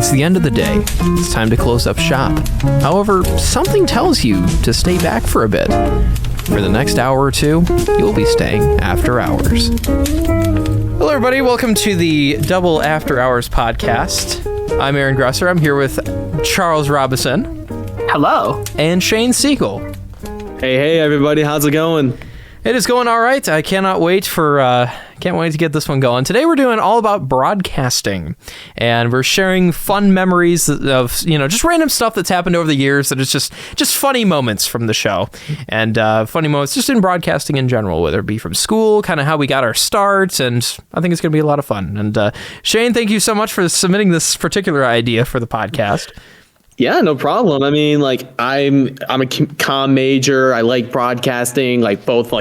It's the end of the day. It's time to close up shop. However, something tells you to stay back for a bit. For the next hour or two, you'll be staying after hours. Hello, everybody. Welcome to the Double After Hours podcast. I'm Aaron Grusser. I'm here with Charles Robison. Hello. And Shane Siegel. Hey, everybody. How's it going? It is going all right. I can't wait to get this one going. Today we're doing all about broadcasting, and we're sharing fun memories of, just random stuff that's happened over the years that is just funny moments from the show, and funny moments just in broadcasting in general, whether it be from school, kind of how we got our start, and I think it's going to be a lot of fun. And Shane, thank you so much for submitting this particular idea for the podcast. Yeah, no problem. I mean, I'm a comm major. I like broadcasting, both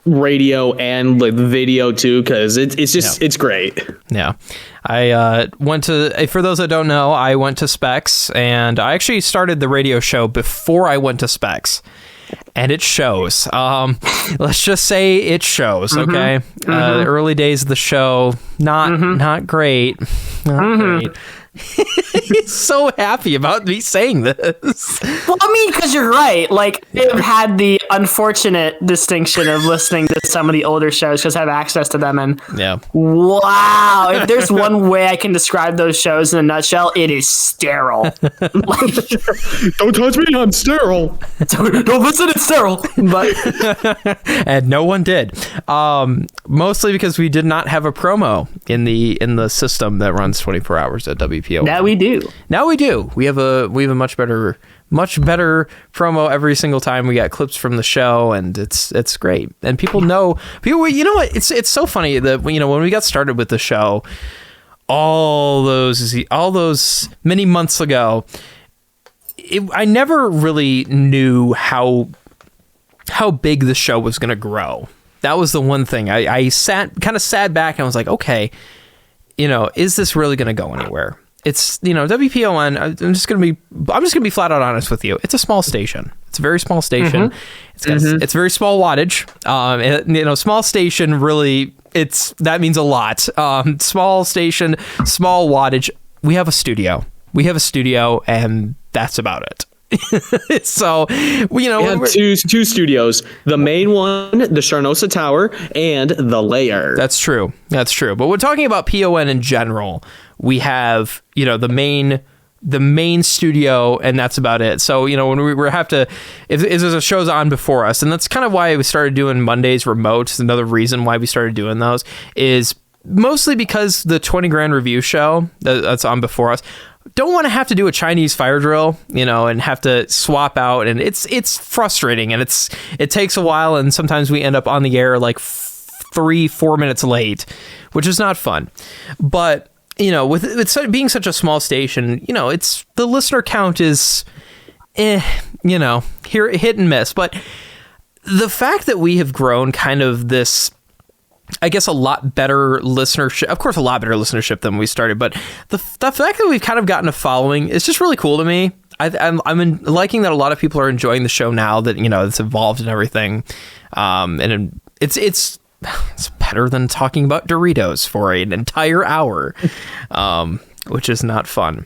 radio and video too, because it's great. Yeah, I went to. For those that don't know, I went to Specs, and I actually started the radio show before I went to Specs. And it shows. Let's just say it shows. Okay, the early days of the show, not great. Not great. He's so happy about me saying this. Well, I mean, because you're right. I've had the unfortunate distinction of listening to some of the older shows because I have access to them. And wow, if there's one way I can describe those shows in a nutshell, it is sterile. Don't touch me, I'm sterile. Don't listen, it's sterile. But and no one did. Mostly because we did not have a promo in the system that runs 24 hours at WPO. Now we do. We have a much better promo every single time. We got clips from the show, and it's great. And people know. You know what? It's so funny that when we got started with the show, all those many months ago, I never really knew how big the show was going to grow. That was the one thing. I sat back and I was like, okay, is this really going to go anywhere? It's, WPON, I'm just going to be flat out honest with you. It's a small station. It's a very small station. It's very small wattage. Small station really, that means a lot. Small station, small wattage. We have a studio, and that's about it. So, we have two studios, the main one, the Charnosa Tower, and the Lair. That's true. But we're talking about PON in general. We have, the main studio, and that's about it. So, when we have to, if there's a show's on before us, and that's kind of why we started doing Mondays remote. It's another reason why we started doing those is mostly because the 20 Grand Review show that's on before us don't want to have to do a Chinese fire drill, and have to swap out, and it's frustrating, and it takes a while, and sometimes we end up on the air 3-4 minutes late, which is not fun. But with it being such a small station, it's the listener count is here hit and miss. But the fact that we have grown kind of this, I guess, a lot better listenership, of course, a lot better listenership than we started. But the fact that we've kind of gotten a following is just really cool to me. I'm liking that a lot of people are enjoying the show now that, it's evolved and everything. And it's better than talking about Doritos for an entire hour, which is not fun.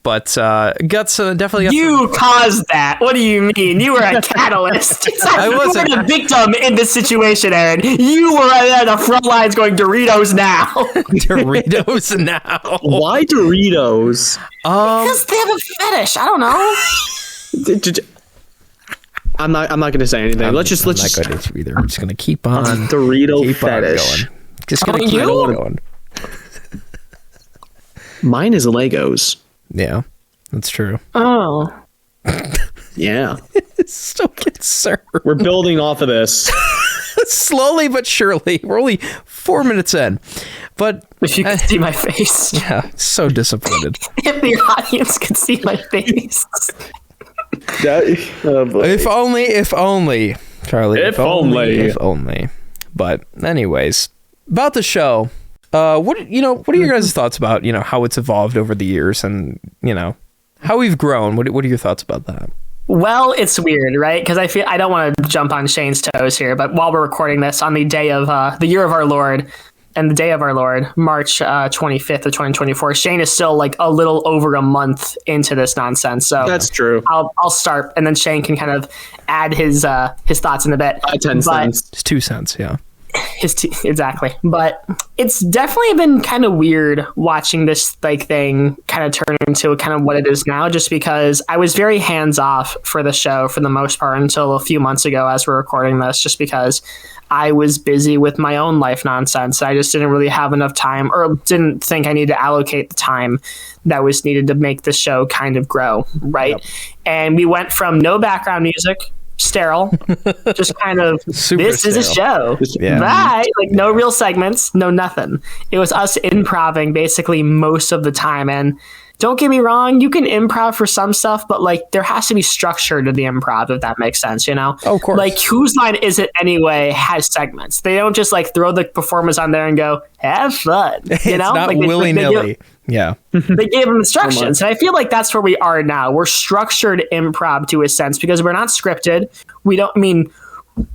But definitely you caused that. What do you mean? You were a catalyst. I wasn't. You were the victim in this situation, Aaron. You were at the front lines going Doritos now. Doritos now. Why Doritos? Because they have a fetish. I don't know. I'm not going to say anything. Let's just I'm not going to either. I'm just going to keep on Dorito fetish. Going. Just going to keep on going. Mine is Legos. Yeah, that's true. Oh. Yeah. So concerned. We're building off of this. Slowly but surely. We're only 4 minutes in. But if you could see my face. Yeah, so disappointed. If the audience could see my face. If only, Charlie. If only. But anyways, about the show. What are your guys' thoughts about, how it's evolved over the years and, how we've grown? What are your thoughts about that? Well, it's weird, right? Because I don't want to jump on Shane's toes here, but while we're recording this on the day of the year of our Lord and the day of our Lord, March 25th of 2024, Shane is still like a little over a month into this nonsense. So that's true. I'll start, and then Shane can kind of add his thoughts in a bit. 10 cents. It's 2 cents, yeah. Exactly. But it's definitely been kind of weird watching this like thing kind of turn into kind of what it is now, just because I was very hands off for the show for the most part until a few months ago as we're recording this, just because I was busy with my own life nonsense. I just didn't really have enough time, or didn't think I needed to allocate the time that was needed to make the show kind of grow, right? Yep. And we went from no background music, sterile, just kind of super this sterile. Is a show, yeah. Right? Like no real segments, no nothing. It was us improving basically most of the time. And don't get me wrong, you can improv for some stuff, but like there has to be structure to the improv, if that makes sense, you know? Oh, of course. Like Whose Line Is It Anyway has segments. They don't just like throw the performers on there and go, have fun. You it's know? not like willy-nilly. Yeah. They gave them instructions. And I feel like that's where we are now. We're structured improv to a sense because we're not scripted.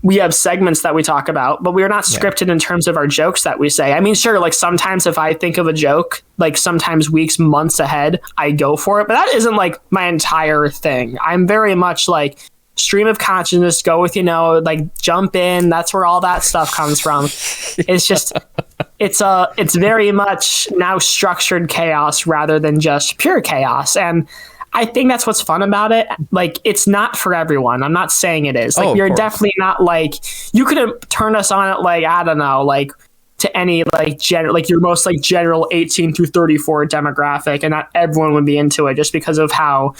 We have segments that we talk about, but we're not scripted in terms of our jokes that we say. I mean, sure, like sometimes if I think of a joke, like sometimes weeks, months ahead, I go for it, but that isn't like my entire thing. I'm very much like stream of consciousness, go with, like jump in. That's where all that stuff comes from. It's just, it's very much now structured chaos rather than just pure chaos. And I think that's what's fun about it. Like, it's not for everyone. I'm not saying it is. Like, you're definitely not like, you couldn't turn us on it like, I don't know, like to any like your most like general 18 through 34 demographic, and not everyone would be into it just because of how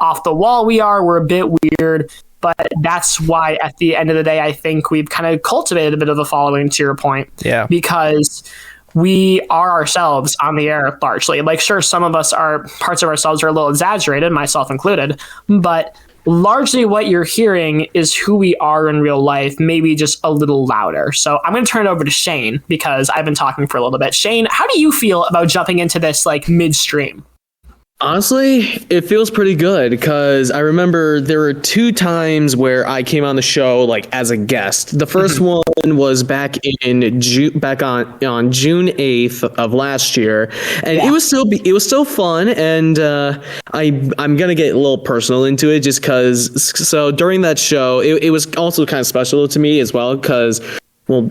off the wall we are. We're a bit weird, but that's why at the end of the day, I think we've kind of cultivated a bit of a following, to your point. Yeah. Because we are ourselves on the air largely. Like, sure, some of us are, parts of ourselves are a little exaggerated, myself included, but largely what you're hearing is who we are in real life, maybe just a little louder. So I'm going to turn it over to Shane because I've been talking for a little bit. Shane, how do you feel about jumping into this like midstream? Honestly, it feels pretty good because I remember there were 2 times where I came on the show like as a guest. The first one was back on June 8th of last year, and it was still fun. And I'm gonna get a little personal into it just because. So during that show, it was also kind of special to me as well because, well,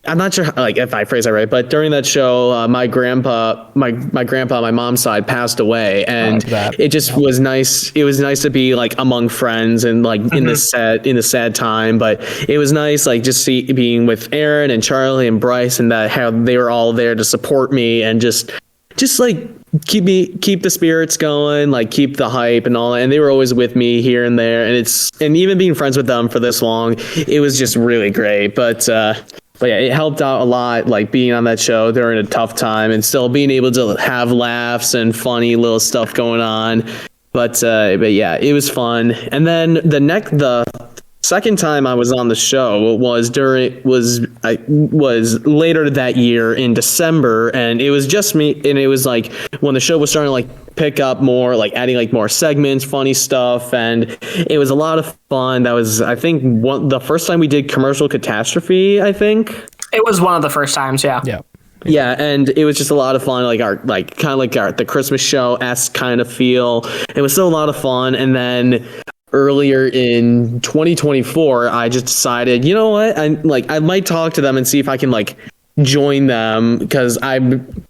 I'm not sure like if I phrase that right, but during that show, my grandpa, my grandpa on my mom's side passed away, and it just was nice. It was nice to be like among friends and like in the sad time, but it was nice like just being with Aaron and Charlie and Bryce, and that how they were all there to support me and just like keep the spirits going, like keep the hype and all that. And they were always with me here and there, and even being friends with them for this long, it was just really great. But yeah, it helped out a lot, like being on that show during a tough time and still being able to have laughs and funny little stuff going on. But yeah, it was fun. And then the second time I was on the show was later that year in December, and it was just me. And it was like when the show was starting to like pick up more, like adding like more segments, funny stuff, and it was a lot of fun. That was, I think, the first time we did Commercial Catastrophe. I think it was one of the first times. Yeah, and it was just a lot of fun, like the Christmas show-esque kind of feel. It was still a lot of fun. And then earlier in 2024, I just decided, you know what, I might talk to them and see if I can like join them, because I'm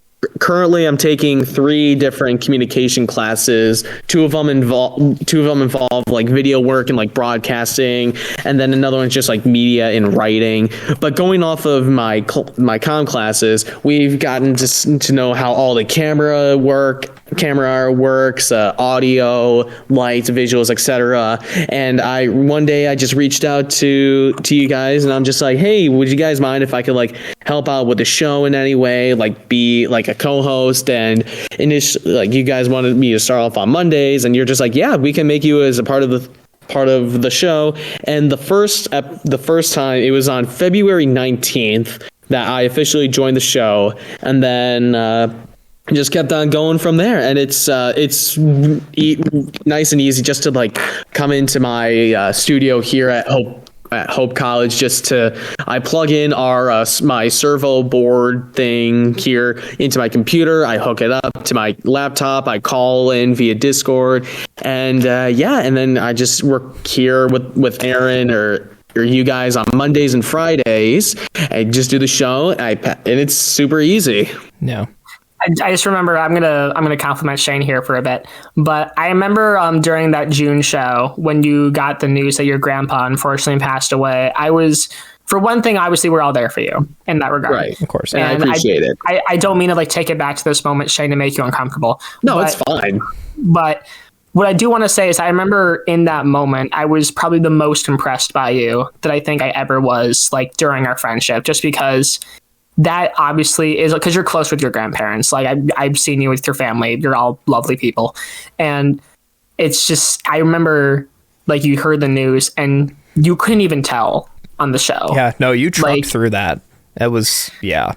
taking 3 different communication classes. Two of them involve like video work and like broadcasting, and then another one's just like media and writing. But going off of my comm classes, we've gotten to know how all the camera works, audio, lights, visuals, etc. And one day I just reached out to you guys, and I'm just like, hey, would you guys mind if I could like help out with the show in any way, like be like a co-host? And initially, like, you guys wanted me to start off on Mondays, and you're just like, yeah, we can make you as a part of the show. And the first time, it was on February 19th that I officially joined the show, and then just kept on going from there. And it's nice and easy just to like come into my studio here at Hope at Hope College I plug in my servo board thing here into my computer. I hook it up to my laptop. I call in via Discord, and and then I just work here with Aaron or you guys on Mondays and Fridays. I just do the show, and it's super easy. No. I just remember I'm gonna compliment Shane here for a bit, but I remember during that June show when you got the news that your grandpa unfortunately passed away. I was, for one thing, obviously we're all there for you in that regard, right? Of course, and I appreciate it. I don't mean to take it back to this moment, Shane, to make you uncomfortable. No, it's fine. But what I do want to say is I remember in that moment I was probably the most impressed by you that I think I ever was during our friendship, just because. That obviously is because you're close with your grandparents. I've seen you with your family. You're all lovely people. And it's just, I remember you heard the news and you couldn't even tell on the show. Yeah, no, you trucked through that. That was, yeah.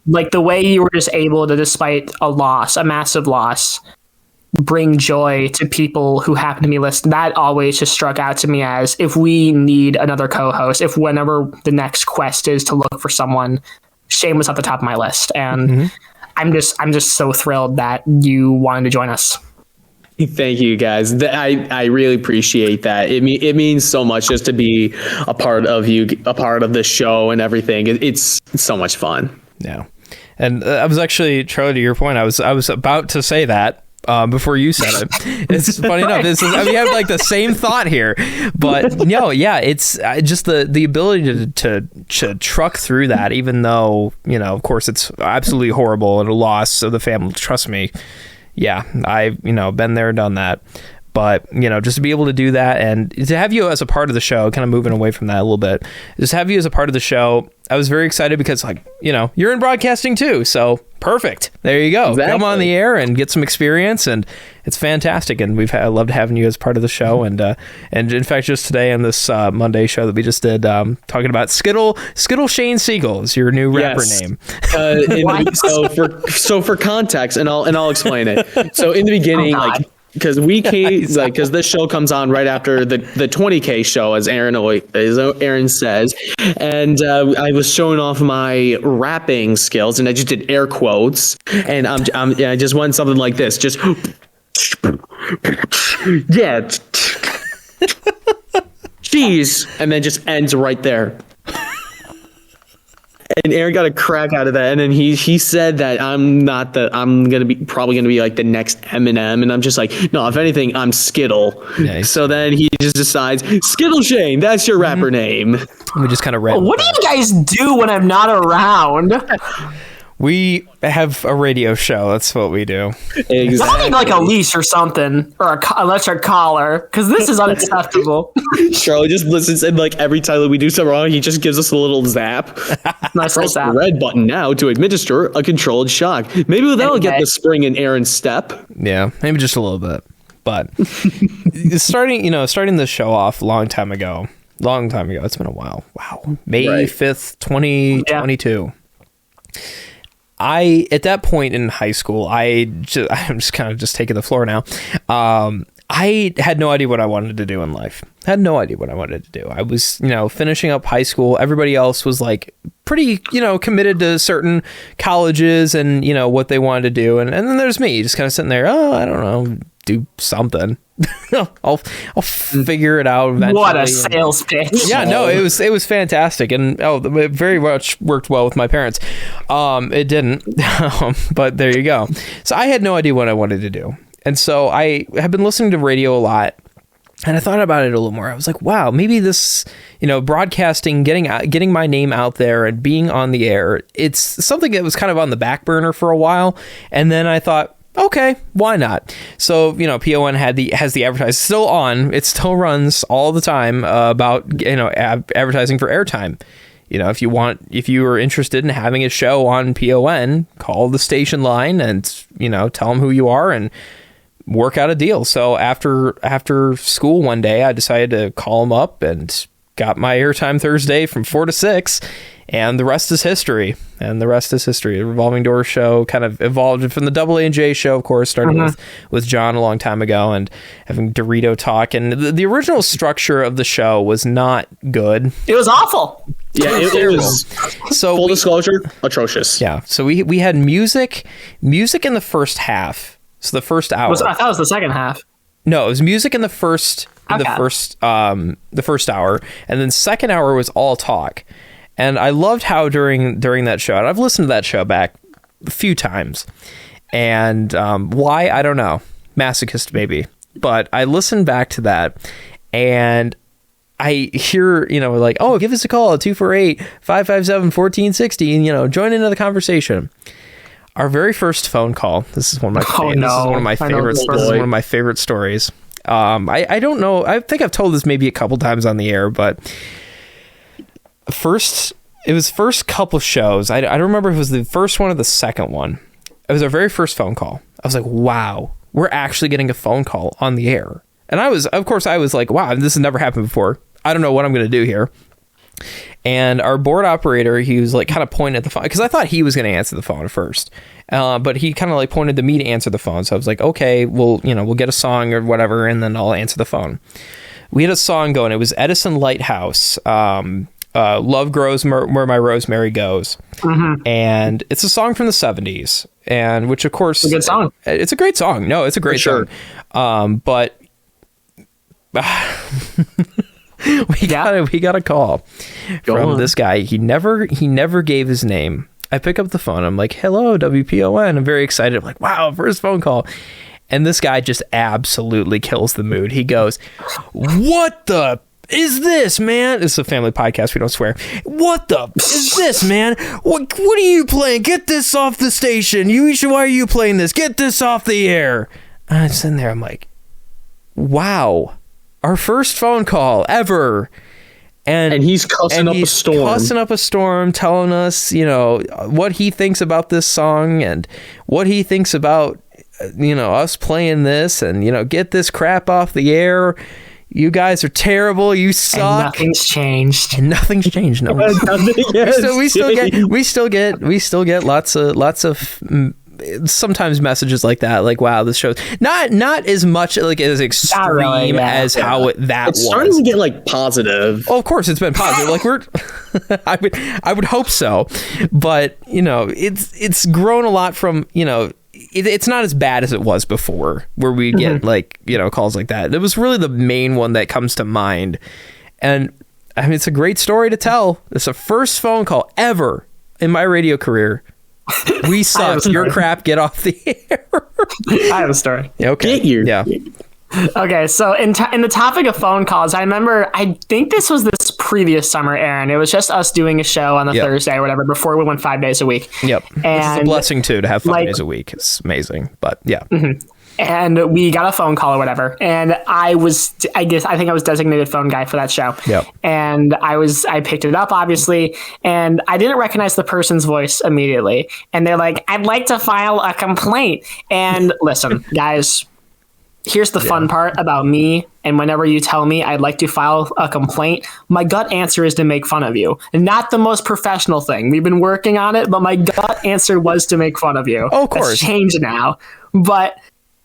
The way you were just able to, despite a massive loss, bring joy to people who happen to be listening. That always just struck out to me as, if we need another co-host, if whenever the next quest is to look for someone, Shane was at the top of my list, and I'm just so thrilled that you wanted to join us. Thank you, guys. I really appreciate that. It means so much just to be a part of the show and everything. It's so much fun. Yeah, and I was actually, Charlie, to your point, I was about to say that. Before you said it, it's funny enough. We have the same thought here, but no, yeah, it's just the ability to truck through that, even though of course, it's absolutely horrible and a loss of the family. Trust me, yeah, I've been there, done that. But, just to be able to do that and to have you as a part of the show, kind of moving away from that a little bit, just have you as a part of the show. I was very excited because, you're in broadcasting too. So perfect. There you go. Exactly. Come on the air and get some experience. And it's fantastic. And I loved having you as part of the show. And in fact, just today on this Monday show that we just did, talking about Skittle Shane Siegel is your new rapper name. So for context, and I'll explain it. So in the beginning, because because this show comes on right after the 20K show, as Aaron says, and I was showing off my rapping skills, and I just did air quotes, and I just went something like this, just yeah, jeez, and then just ends right there. And Aaron got a crack out of that, and then he said that I'm probably gonna be the next Eminem, and I'm just no, if anything, I'm Skittle. Nice. So then he just decides, Skittle Shane, that's your rapper name. We just kind of read. What do you guys do when I'm not around? We have a radio show. That's what we do. Exactly. I need a leash or something, or an electric collar, because this is unacceptable. Charlie just listens, and every time that we do something wrong, he just gives us a little zap. Nice little zap. The red button now to administer a controlled shock. Maybe that'll get the spring in Aaron's step. Yeah, maybe just a little bit. But starting the show off a long time ago. It's been a while. Wow. May 5th, 2022. At that point in high school, I'm just kind of just taking the floor now. I had no idea what I wanted to do in life. Had no idea what I wanted to do. I was, finishing up high school. Everybody else was pretty, committed to certain colleges and, what they wanted to do. And then there's me just kind of sitting there. Oh, I don't know, do something. I'll figure it out eventually. What a sales pitch. Yeah, no, it was fantastic, and it very much worked well with my parents. It didn't, but there you go. So I had no idea what I wanted to do, and so I have been listening to radio a lot, and I thought about it a little more. I was like, wow, maybe this, broadcasting, getting my name out there and being on the air, it's something that was kind of on the back burner for a while, and then I thought, okay, why not? So, PON has the advertising still on. It still runs all the time about, advertising for airtime. If you are interested in having a show on PON, call the station line and, tell them who you are and work out a deal. So after school one day, I decided to call them up and got my airtime Thursday from 4 to 6. And the rest is history. The Revolving Door show kind of evolved from the Double A and J show, of course, started with John a long time ago, and having Dorito talk. And the original structure of the show was not good. It was awful. Yeah, it was. So full disclosure, atrocious. Yeah. So we had music in the first half. So the first hour. I thought it was the second half. No, it was music in the first hour, and then second hour was all talk. And I loved how during that show, and I've listened to that show back a few times, and why, I don't know, masochist maybe, but I listened back to that, and I hear, like, oh, give us a call at 248-557-1460, and, join into the conversation. Our very first phone call, this is one of my favorites. This is one of my favorite stories. I don't know, I think I've told this maybe a couple times on the air, but it was first couple shows. I don't remember if it was the first one or the second one. It was our very first phone call. I was like, wow, we're actually getting a phone call on the air. And I was like, wow, this has never happened before. I don't know what I'm going to do here. And our board operator, he was like kind of pointing at the phone, because I thought he was going to answer the phone first. But he kind of like pointed to me to answer the phone. So I was like, okay, we'll get a song or whatever, and then I'll answer the phone. We had a song going. It was Edison Lighthouse. Love Grows Where My Rosemary Goes. And it's a song from the 70s, and which of course, it's a good song. It's a great song. No, it's a great song. But we got a call from this guy. He never gave his name. I pick up the phone. I'm like, hello, WPON. I'm very excited. I'm like, wow, first phone call. And this guy just absolutely kills the mood. He goes, what the is this, man? It's a family podcast. We don't swear. What the is this, man? What are you playing? Get this off the station. Why are you playing this? Get this off the air. And I'm sitting there. I'm like, wow, our first phone call ever. And he's cussing up a storm, telling us, what he thinks about this song and what he thinks about, us playing this, and, get this crap off the air. You guys are terrible. You suck. And nothing's changed. No. we still get lots of sometimes messages like that, like, wow, this show's not as much like as extreme really, as how that was. It's starting to get like positive. Oh, of course it's been positive. Like I would hope so, but it's grown a lot from it's not as bad as it was before, where we get like calls like that. It was really the main one that comes to mind, and I mean, it's a great story to tell. It's the first phone call ever in my radio career. We suck. Your crap. Get off the air. I have a story. Okay. Yeah. Okay, so in the topic of phone calls, I remember, I think this was this previous summer, Aaron. It was just us doing a show on the Thursday or whatever before we went 5 days a week. Yep. And it's a blessing, too, to have 5 days a week. It's amazing. But, yeah. And we got a phone call or whatever. And I think I was designated phone guy for that show. Yep. And I picked it up, obviously. And I didn't recognize the person's voice immediately. And they're like, I'd like to file a complaint. And listen, guys, here's the fun part about me. And whenever you tell me I'd like to file a complaint, my gut answer is to make fun of you. Not the most professional thing. We've been working on it, but my gut answer was to make fun of you. Oh, of course. That's changed now. But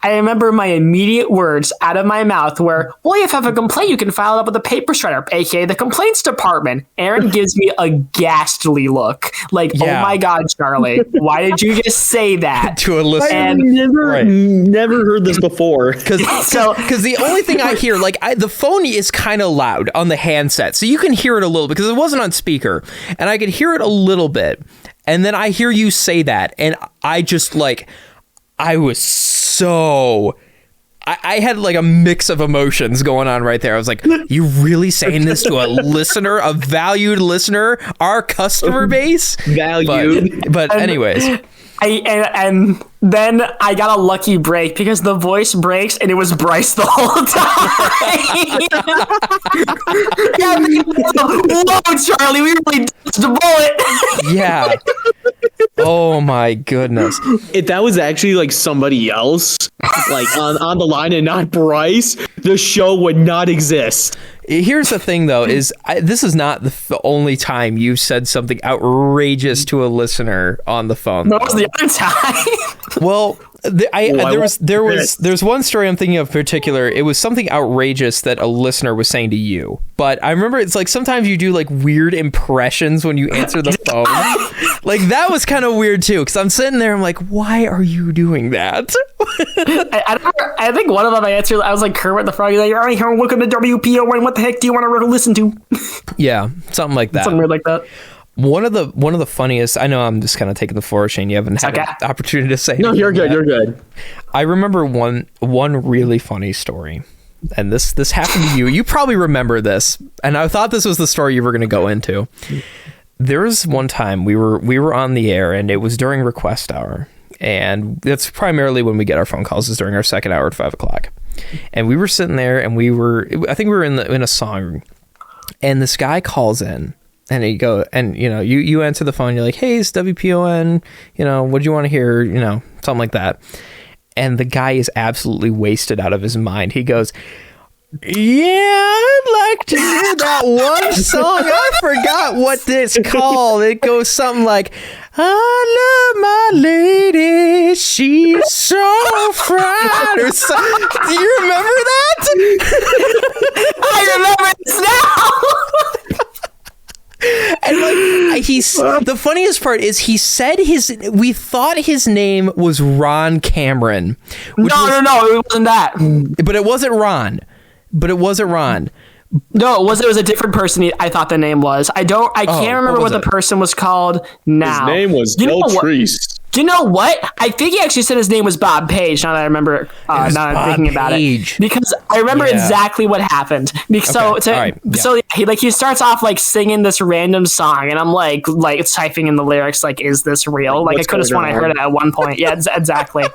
I remember my immediate words out of my mouth were, well, if you have a complaint, you can file it up with the paper shredder, aka the complaints department. Aaron gives me a ghastly look. Like, oh my God, Charlie, why did you just say that? To a listener. I've never heard this before. Because the only thing I hear, the phone is kind of loud on the handset. So you can hear it a little, because it wasn't on speaker. And I could hear it a little bit. And then I hear you say that. And I just I was so... I had like a mix of emotions going on right there. I was like, you really saying this to a listener, a valued listener, our customer base? Valued. But anyways... And then I got a lucky break because the voice breaks and it was Bryce the whole time. Whoa, Charlie, we really dodged a bullet. Yeah. Oh my goodness. If that was actually like somebody else, like on the line and not Bryce, the show would not exist. Here's the thing, though, is this is not the only time you've said something outrageous to a listener on the phone. What was the other time? Well, there's one story I'm thinking of in particular. It was something outrageous that a listener was saying to you. But I remember it's like sometimes you do like weird impressions when you answer the phone. Like that was kind of weird too, because I'm sitting there, I'm like, why are you doing that? I think one of them I answered, I was like Kermit the Frog. Like, all right, here, welcome to WPON. What the heck do you want to listen to? Yeah, something like that. Something weird like that. One of the funniest. I know I'm just kind of taking the floor, Shane. You haven't had an opportunity to say. No, you're good. You're good. I remember one really funny story, and this happened to you. You probably remember this, and I thought this was the story you were going to go into. There was one time we were on the air, and it was during request hour, and that's primarily when we get our phone calls, is during our second hour at 5:00. And we were sitting there, and I think we were in a song room, and this guy calls in. And you answer the phone. You're like, "Hey, it's WPON. What do you want to hear? Something like that." And the guy is absolutely wasted out of his mind. He goes, "Yeah, I'd like to hear that one song. I forgot what it's called. It goes something like, I love my lady. She's so fine," or something. Do you remember that? I remember this now. And the funniest part is he said we thought his name was Ron Cameron. No, it wasn't that. But it wasn't Ron. No, it was a different person. I thought the name was. I can't remember what the person was called now. His name was Deltrice. Do you know what? I think he actually said his name was Bob Page. Now that I remember, now that I'm thinking about it, because I remember exactly what happened. He starts off like singing this random song, and I'm like typing in the lyrics, like, is this real? Like, I could have sworn I heard it at one point. Yeah, exactly.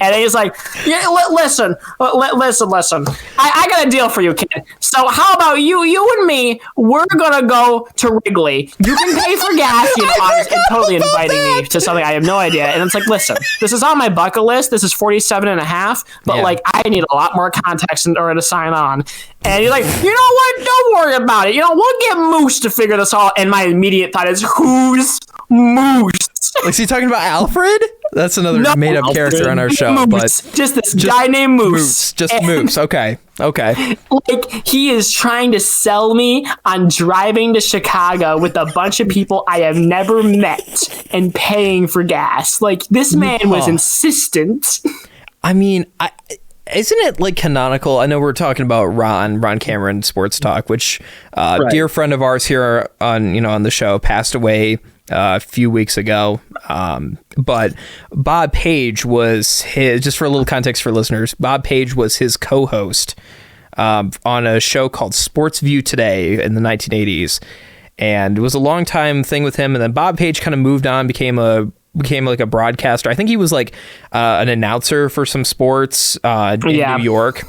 And he's like, yeah, listen. I got a deal for you, kid. So how about you and me? We're gonna go to Wrigley. You can pay for gas. And totally inviting me to something I have no idea. And it's like, listen, this is on my bucket list. This is 47.5, but like I need a lot more context in order to sign on. And he's like, you know what? Don't worry about it. We'll get Moose to figure this all. And my immediate thought is, who's Moose? Like, is he talking about Alfred? That's another made-up character on our show. Moose. But just this guy named Moose. Moose. Okay. Like, he is trying to sell me on driving to Chicago with a bunch of people I have never met and paying for gas. Like, this man was insistent. I mean, isn't it like canonical? I know we're talking about Ron Cameron Sports Talk, which dear friend of ours here on the show passed away a few weeks ago. But Bob Page was just for a little context for listeners, Bob Page was his co-host on a show called Sports View Today in the 1980s. And it was a long time thing with him. And then Bob Page kind of moved on, became like a broadcaster. I think he was like an announcer for some sports in New York.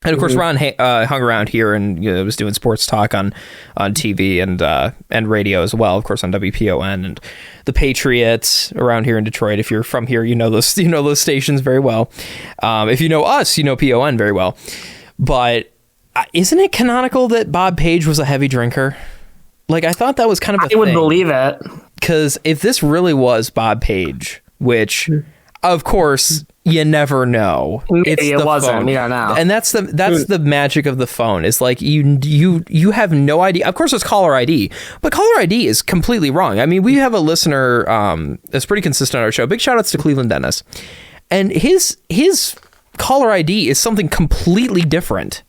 And of course, Ron hung around here and was doing sports talk on TV and radio as well. Of course, on WPON and the Patriots around here in Detroit. If you're from here, you know those stations very well. If you know us, you know PON very well. But isn't it canonical that Bob Page was a heavy drinker? Like, I thought that was kind of a thing. I would believe it. Because if this really was Bob Page, which, of course, you never know. Maybe it wasn't. We don't know. And that's the magic of the phone. Is like you have no idea. Of course, it's caller ID, but caller ID is completely wrong. I mean, we have a listener that's pretty consistent on our show. Big shout outs to Cleveland Dennis, and his caller ID is something completely different.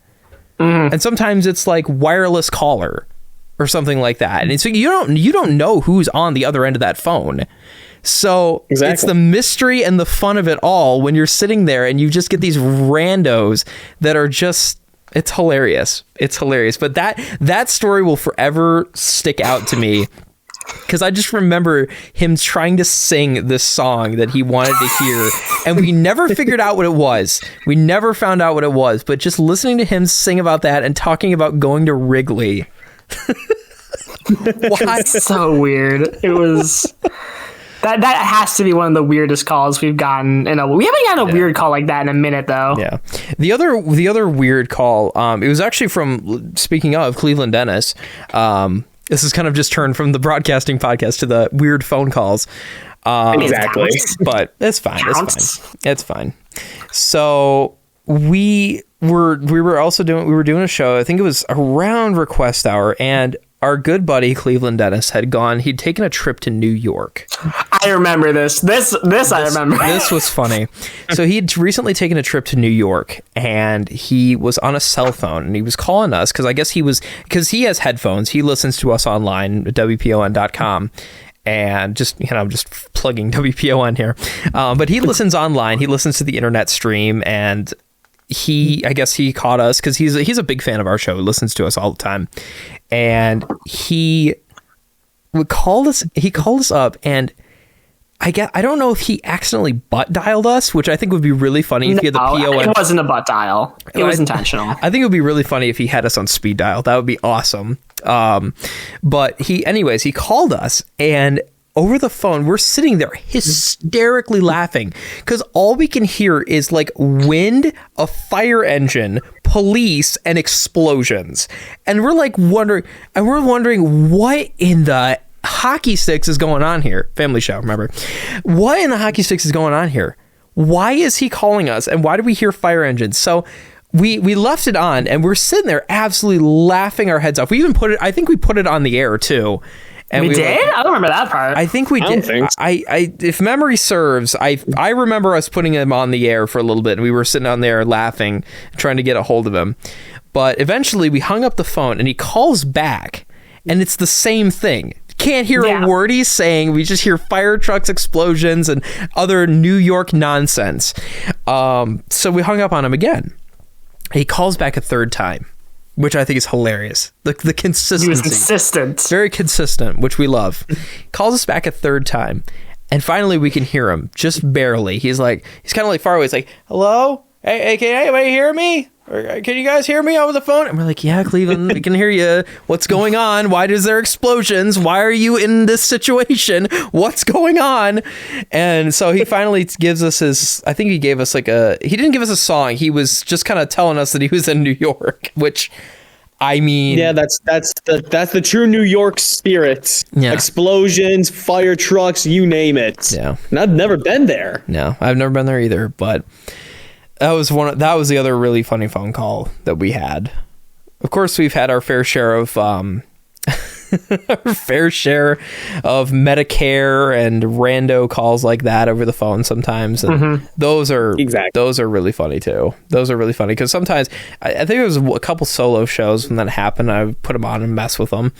Mm-hmm. And sometimes it's like wireless caller or something like that. And so you don't know who's on the other end of that phone. So It's the mystery and the fun of it all when you're sitting there and you just get these randos that are just, it's hilarious. It's hilarious. But that story will forever stick out to me because I just remember him trying to sing this song that he wanted to hear, and we never figured out what it was. We never found out what it was, but just listening to him sing about that and talking about going to Wrigley. Why? So weird. It was... That has to be one of the weirdest calls we've gotten we haven't gotten a weird call like that in a minute though. Yeah. The other weird call, it was actually from, speaking of Cleveland Dennis, this is kind of just turned from the broadcasting podcast to the weird phone calls. Exactly. But it's fine. It's fine. So we were doing a show. I think it was around request hour, and our good buddy Cleveland Dennis he'd taken a trip to New York. I remember this. I remember. This was funny. So he'd recently taken a trip to New York, and he was on a cell phone, and he was calling us because he has headphones. He listens to us online at WPON.com. And just plugging WPON here. But he listens online. He listens to the internet stream, and I guess he caught us because he's a big fan of our show. He listens to us all the time. And he called us up, and I don't know if he accidentally butt dialed us, which I think would be really funny if he had the PON. It wasn't a butt dial. It was intentional. I think it would be really funny if he had us on speed dial. That would be awesome. But he called us, and over the phone, we're sitting there hysterically laughing because all we can hear is like wind, a fire engine, police, and explosions. And we're like wondering what in the hockey sticks is going on here. Family show, remember? What in the hockey sticks is going on here? Why is he calling us? And why do we hear fire engines? So we left it on, and we're sitting there absolutely laughing our heads off. We even I think we put it on the air too. And we did? I don't remember that part. I think we did. If memory serves, I remember us putting him on the air for a little bit, and we were sitting on there laughing, trying to get a hold of him. But eventually we hung up the phone, and he calls back, and it's the same thing. Can't hear a word he's saying. We just hear fire trucks, explosions, and other New York nonsense. So we hung up on him again. He calls back a third time, which I think is hilarious. The consistency. He was consistent. Very consistent, which we love. Calls us back a third time, and finally we can hear him, just barely. He's kind of like far away. He's like, hello? Hey, can anybody hear me? Or, can you guys hear me over the phone? And we're like, yeah, Cleveland, we can hear you. What's going on? Why is there explosions? Why are you in this situation? What's going on? And so he finally gives us I think he gave us he didn't give us a song. He was just kind of telling us that he was in New York, which, I mean, yeah, that's the true New York spirit. Yeah. Explosions, fire trucks, you name it. Yeah. And I've never been there. No, I've never been there either, but that was the other really funny phone call that we had. Of course, we've had our fair share of Medicare and rando calls like that over the phone sometimes, and those are really funny too. Those are really funny because sometimes I think it was a couple solo shows when that happened. I put them on and mess with them,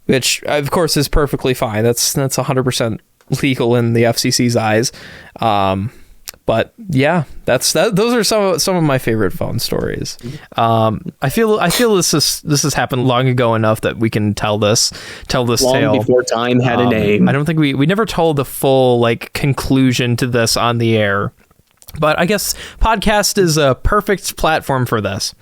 which of course is perfectly fine. That's 100% legal in the FCC's eyes. But yeah, those are some of my favorite phone stories. I feel this has happened long ago enough that we can tell this tale before time had a name. I don't think we never told the full conclusion to this on the air, but I guess podcast is a perfect platform for this.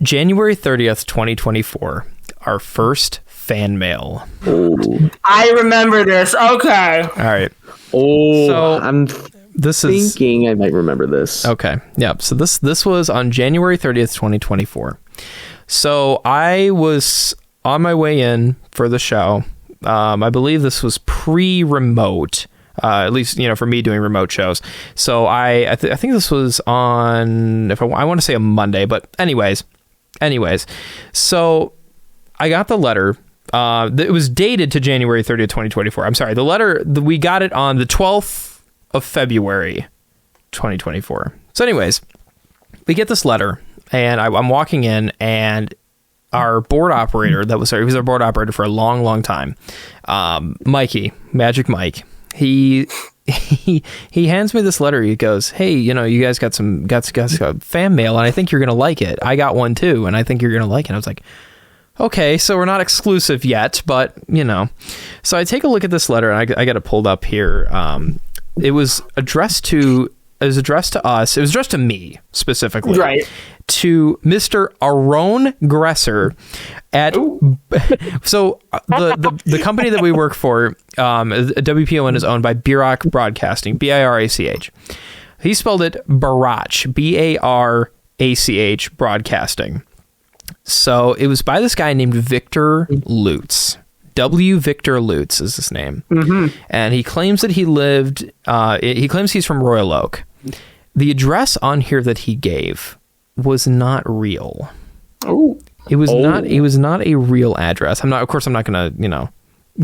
January 30th, 2024, our first fan mail. Ooh. I remember this. Okay. All right. Oh, so I'm thinking I might remember this. Okay. Yep. So this was on January 30th, 2024. So I was on my way in for the show. I believe this was pre-remote, at least, for me doing remote shows. So I think this was on, I want to say a Monday, but anyways. So I got the letter. It was dated to January 30th, 2024. I'm sorry. The letter, we got it on the 12th of February 2024. So anyways, we get this letter, and I'm walking in, and our board operator he was our board operator for a long, long time, Mikey, Magic Mike, he hands me this letter. He goes, hey, you guys got some fan mail, and I think you're gonna like it. I got one too, and I think you're gonna like it. I was like, okay, so we're not exclusive yet, but so I take a look at this letter, and I got it pulled up here. It was addressed to addressed to us. It was addressed to me specifically, right? To Mr. Aaron Gresser at the company that we work for, WPON, is owned by Birach Broadcasting, BIRACH. He spelled it Barach, BARACH Broadcasting. So it was by this guy named Victor Lutz. W. Victor Lutz is his name. Mm-hmm. And he claims that he claims he's from Royal Oak. The address on here that he gave was not real. Oh. It was not a real address. I'm not going to,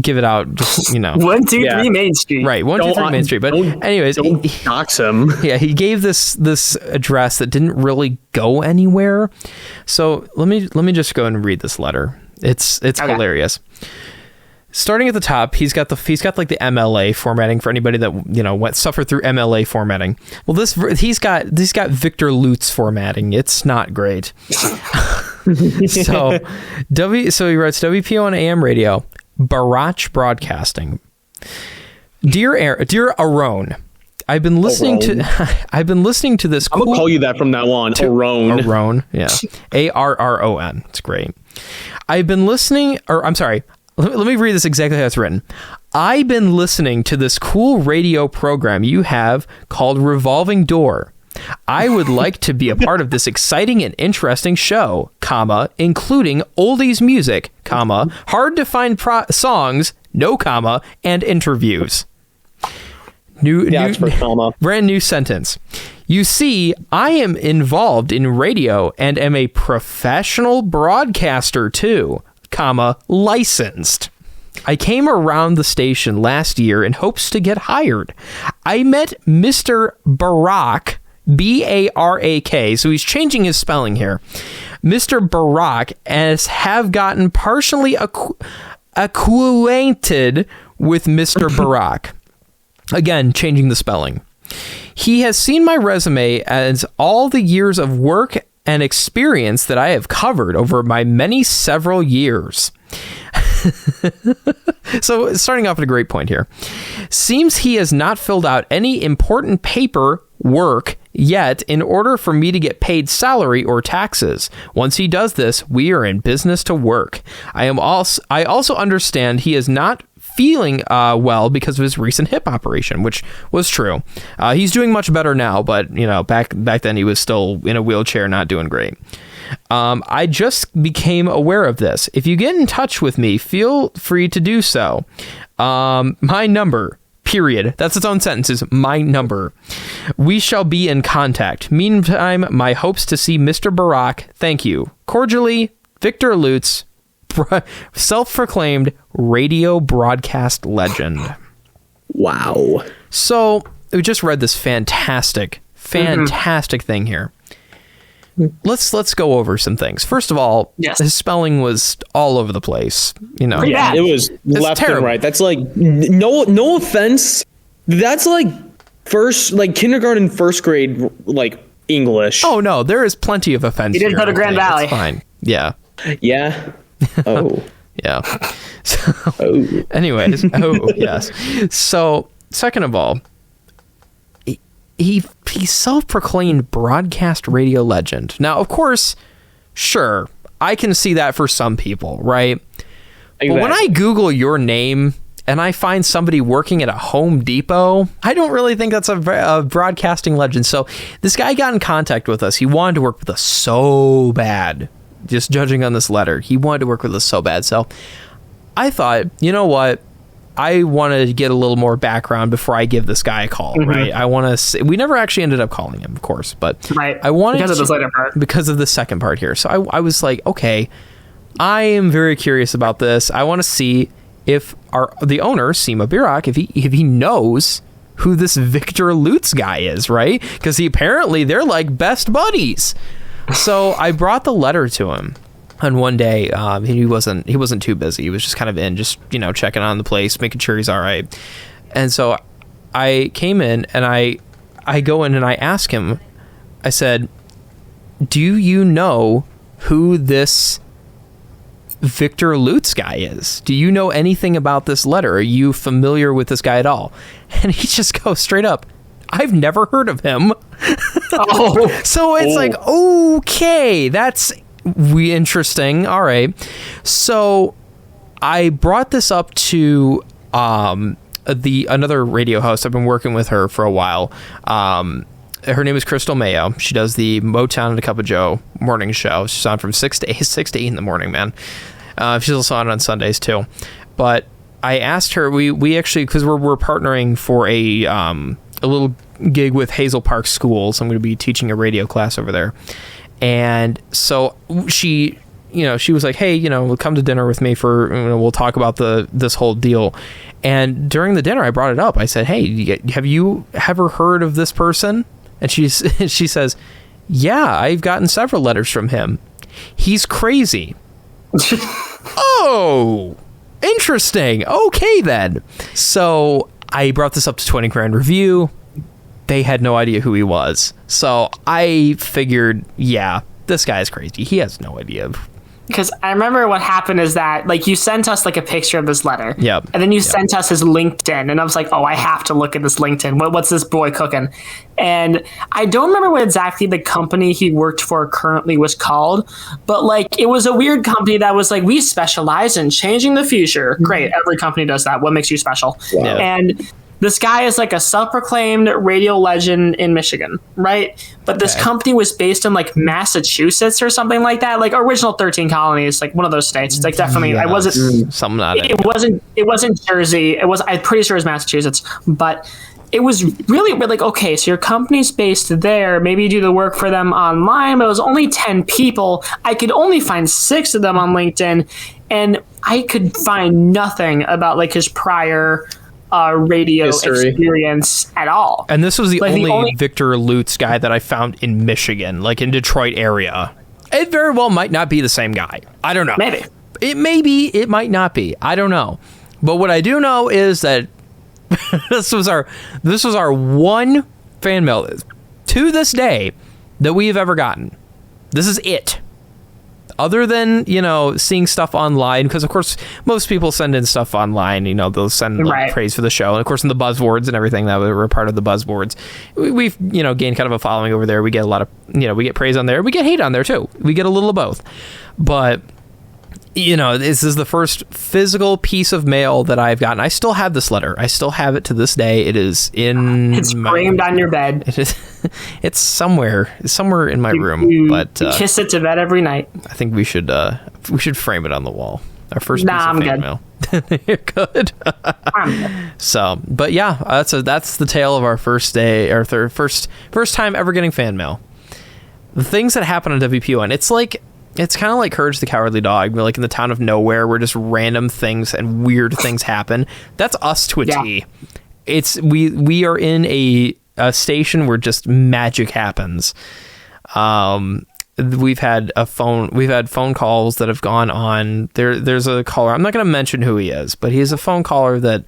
give it out, just, 123 Main Street. Right, 123 Main Street. But anyways, don't dox him. Yeah, he gave this address that didn't really go anywhere. So let me just go and read this letter. It's okay. Hilarious. Starting at the top, he's got like the MLA formatting for anybody that suffered through MLA formatting. Well, he's got Victor Lutz formatting. It's not great. So he writes WPON AM radio, Barach Broadcasting. Dear Aaron, I've been listening to this. I'm gonna call you that from now on. Aaron, yeah, ARRON. It's great. I've been listening, or I'm sorry. Let me read this exactly how it's written. I've been listening to this cool radio program you have called Revolving Door. I would like to be a part of this exciting and interesting show, including oldies music, hard to find songs, and interviews. Brand new sentence. You see, I am involved in radio and am a professional broadcaster too, licensed. I came around the station last year in hopes to get hired. I met Mr. Barach, B-A-R-A-K, so he's changing his spelling here. Mr. Barach, as have gotten partially acquainted with Mr. Barach. Again, changing the spelling. He has seen my resume as all the years of work and experience that I have covered over my several years. So starting off at a great point here. Seems he has not filled out any important paperwork yet in order for me to get paid salary or taxes. Once he does this, we are in business to work. I also understand he is not feeling well because of his recent hip operation, which was true. He's doing much better now, but back then he was still in a wheelchair, not doing great. I just became aware of this. If you get in touch with me, feel free to do so. My number, period. That's its own sentence, is my number. We shall be in contact. Meantime, my hopes to see Mr. Barach. Thank you. Cordially, Victor Lutz, self-proclaimed radio broadcast legend. Wow. So we just read this fantastic thing here. Let's go over some things. First of all, his spelling was all over the place. Yeah, it was left terrible. And right. That's like no offense. That's like kindergarten, first grade, English. Oh no, there is plenty of offense. He didn't go to Grand Valley. It's fine. Yeah. Yeah. Oh. Yeah. So, anyways, yes. So, second of all, he self-proclaimed broadcast radio legend. Now, of course, sure, I can see that for some people, right? Exactly. But when I Google your name and I find somebody working at a Home Depot, I don't really think that's a broadcasting legend. So this guy got in contact with us. He wanted to work with us so bad. Just judging on this letter, he wanted to work with us so bad. So I thought, you know what? I wanted to get a little more background before I give this guy a call, right? I want to. We never actually ended up calling him, of course, but I wanted because of the second part here. So I was like, okay, I am very curious about this. I want to see if the owner, Sima Birach, if he knows who this Victor Lutz guy is, right? Because they're like best buddies. So I brought the letter to him. And one day, he wasn't too busy. He was just kind of in, just checking on the place, making sure he's all right. And so I came in and I go in and I ask him. I said, "Do you know who this Victor Lutz guy is? Do you know anything about this letter? Are you familiar with this guy at all?" And he just goes straight up, I've never heard of him. Oh. So it's like, okay, that's interesting. All right. So I brought this up to another radio host. I've been working with her for a while. Her name is Crystal Mayo. She does the Motown and a Cup of Joe morning show. She's on from 6 to 8 in the morning, man. She's also on Sundays too. But I asked her, we actually, because we're partnering for a little gig with Hazel Park Schools. I'm going to be teaching a radio class over there. And so she was like, hey, come to dinner with me we'll talk about this whole deal. And during the dinner, I brought it up. I said, hey, have you ever heard of this person? And she says, yeah, I've gotten several letters from him. He's crazy. Oh, interesting. Okay, then. So I brought this up to 20 Grand Review. They had no idea who he was. So I figured, yeah, this guy's crazy. He has no idea. Because I remember what happened is that, like, you sent us, like, a picture of this letter. Yep. And then you sent us his LinkedIn. And I was like, oh, I have to look at this LinkedIn. What's this boy cooking? And I don't remember what exactly the company he worked for currently was called. But, like, it was a weird company that was like, we specialize in changing the future. Great. Every company does that. What makes you special? Wow. And this guy is like a self-proclaimed radio legend in Michigan, right? But this company was based in like Massachusetts or something like that, like original 13 colonies, like one of those states. It's like definitely, I wasn't something not it wasn't Jersey. I'm pretty sure it was Massachusetts, but it was really like, okay, so your company's based there. Maybe you do the work for them online, but it was only 10 people. I could only find 6 of them on LinkedIn, and I could find nothing about like his prior radio experience at all. And this was the only Victor Lutz guy that I found in Michigan, like in Detroit area. It very well might not be the same guy. I don't know. Maybe. It might not be. I don't know. But what I do know is that this was our one fan mail to this day that we have ever gotten. This is it. Other than, seeing stuff online, because, of course, most people send in stuff online. They'll send praise for the show. And, of course, in the buzzwords and everything that we're part of the buzzwords, we've, gained kind of a following over there. We get a lot of, we get praise on there. We get hate on there, too. We get a little of both. But, this is the first physical piece of mail that I've gotten. I still have this letter. I still have it to this day. It is it's framed on your bed. It is. It's somewhere in my room. But you kiss it to bed every night. I think we should frame it on the wall. Our first piece of fan mail. You're good. I'm good. So, but yeah, that's the tale of our first day, our first time ever getting fan mail. The things that happen on WPON. It's kind of like Courage the Cowardly Dog. We're like in the town of nowhere where just random things and weird things happen. That's us to a T. It's we are in a station where just magic happens. We've had phone calls that have gone on. There's a caller. I'm not going to mention who he is, but he's a phone caller that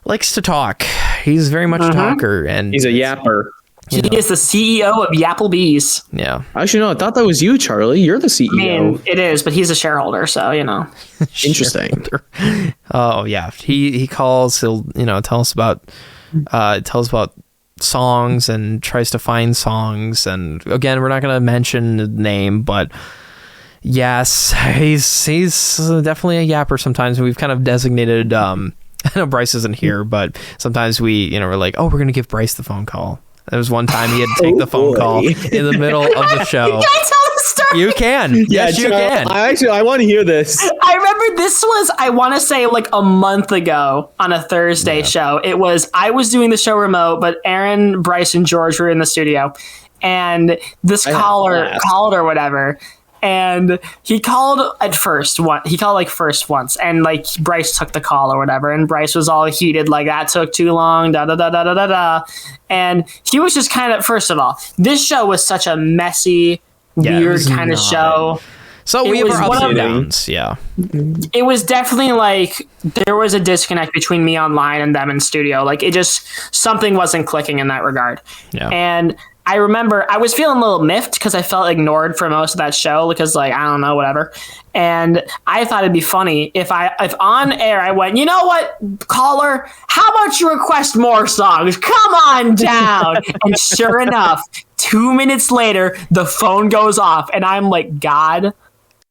likes to talk. He's very much a talker, and he's a yapper. He is the CEO of Yapplebee's. Yeah. Actually, no, I thought that was you, Charlie. You're the CEO. I mean, it is, but he's a shareholder, so, Interesting. Oh, yeah. He calls, he'll, tell us about songs and tries to find songs. And again, we're not going to mention the name, but yes, he's definitely a yapper sometimes. We've kind of designated, I know Bryce isn't here, but sometimes we're like, oh, we're going to give Bryce the phone call. There was one time he had to take the phone call in the middle of the show. Can I tell the story? You can. Yes, you can. I want to hear this. I remember this was, I want to say, like a month ago on a Thursday show. I was doing the show remote, but Aaron, Bryce, and George were in the studio. And this caller called or whatever. And he called first once, and like Bryce took the call or whatever, and Bryce was all heated, like that took too long, da da da da da da da. And he was just kind of, first of all, this show was such a messy, weird kind of show. So we have our ups and downs, yeah. It was definitely like there was a disconnect between me online and them in studio. Like it just, something wasn't clicking in that regard. Yeah. And I remember I was feeling a little miffed because I felt ignored for most of that show because, like, I don't know, whatever. And I thought it'd be funny if on air I went, you know what, caller, how about you request more songs? Come on down. And sure enough, 2 minutes later, the phone goes off, and I'm like, God,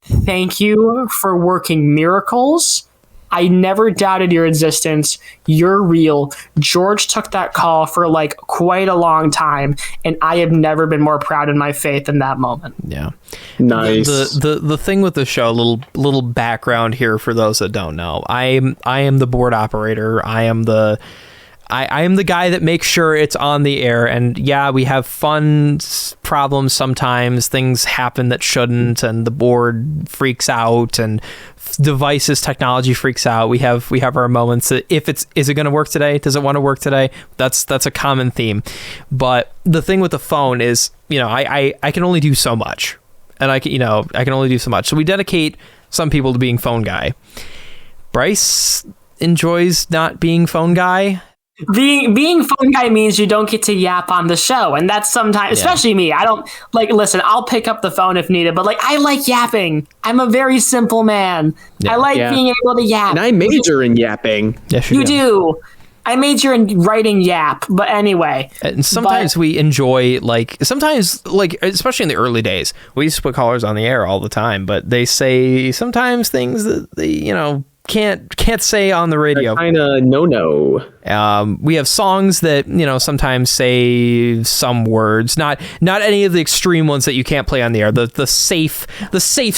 thank you for working miracles. I never doubted your existence. You're real. George took that call for like quite a long time, and I have never been more proud in my faith than that moment. Yeah. Nice. The thing with the show, little background here for those that don't know. I am the board operator. I am the guy that makes sure it's on the air. And yeah, we have fun problems sometimes. Things happen that shouldn't, and the board freaks out, and devices, technology freaks out. We have our moments that is it going to work today? Does it want to work today? That's a common theme. But the thing with the phone is, I can only do so much, and I can only do so much. So we dedicate some people to being phone guy. Bryce enjoys not being phone guy. Being phone guy means you don't get to yap on the show, and that's sometimes, especially me. I don't listen, I'll pick up the phone if needed, but I like yapping. I'm a very simple man. I like being able to yap. And I major in yapping. Yes, you do. I major in writing yap, but anyway. And sometimes we enjoy, especially in the early days, we used to put callers on the air all the time, but they say sometimes things that they, can't say on the radio. Kind of no. We have songs that sometimes say some words, not any of the extreme ones that you can't play on the air. The safe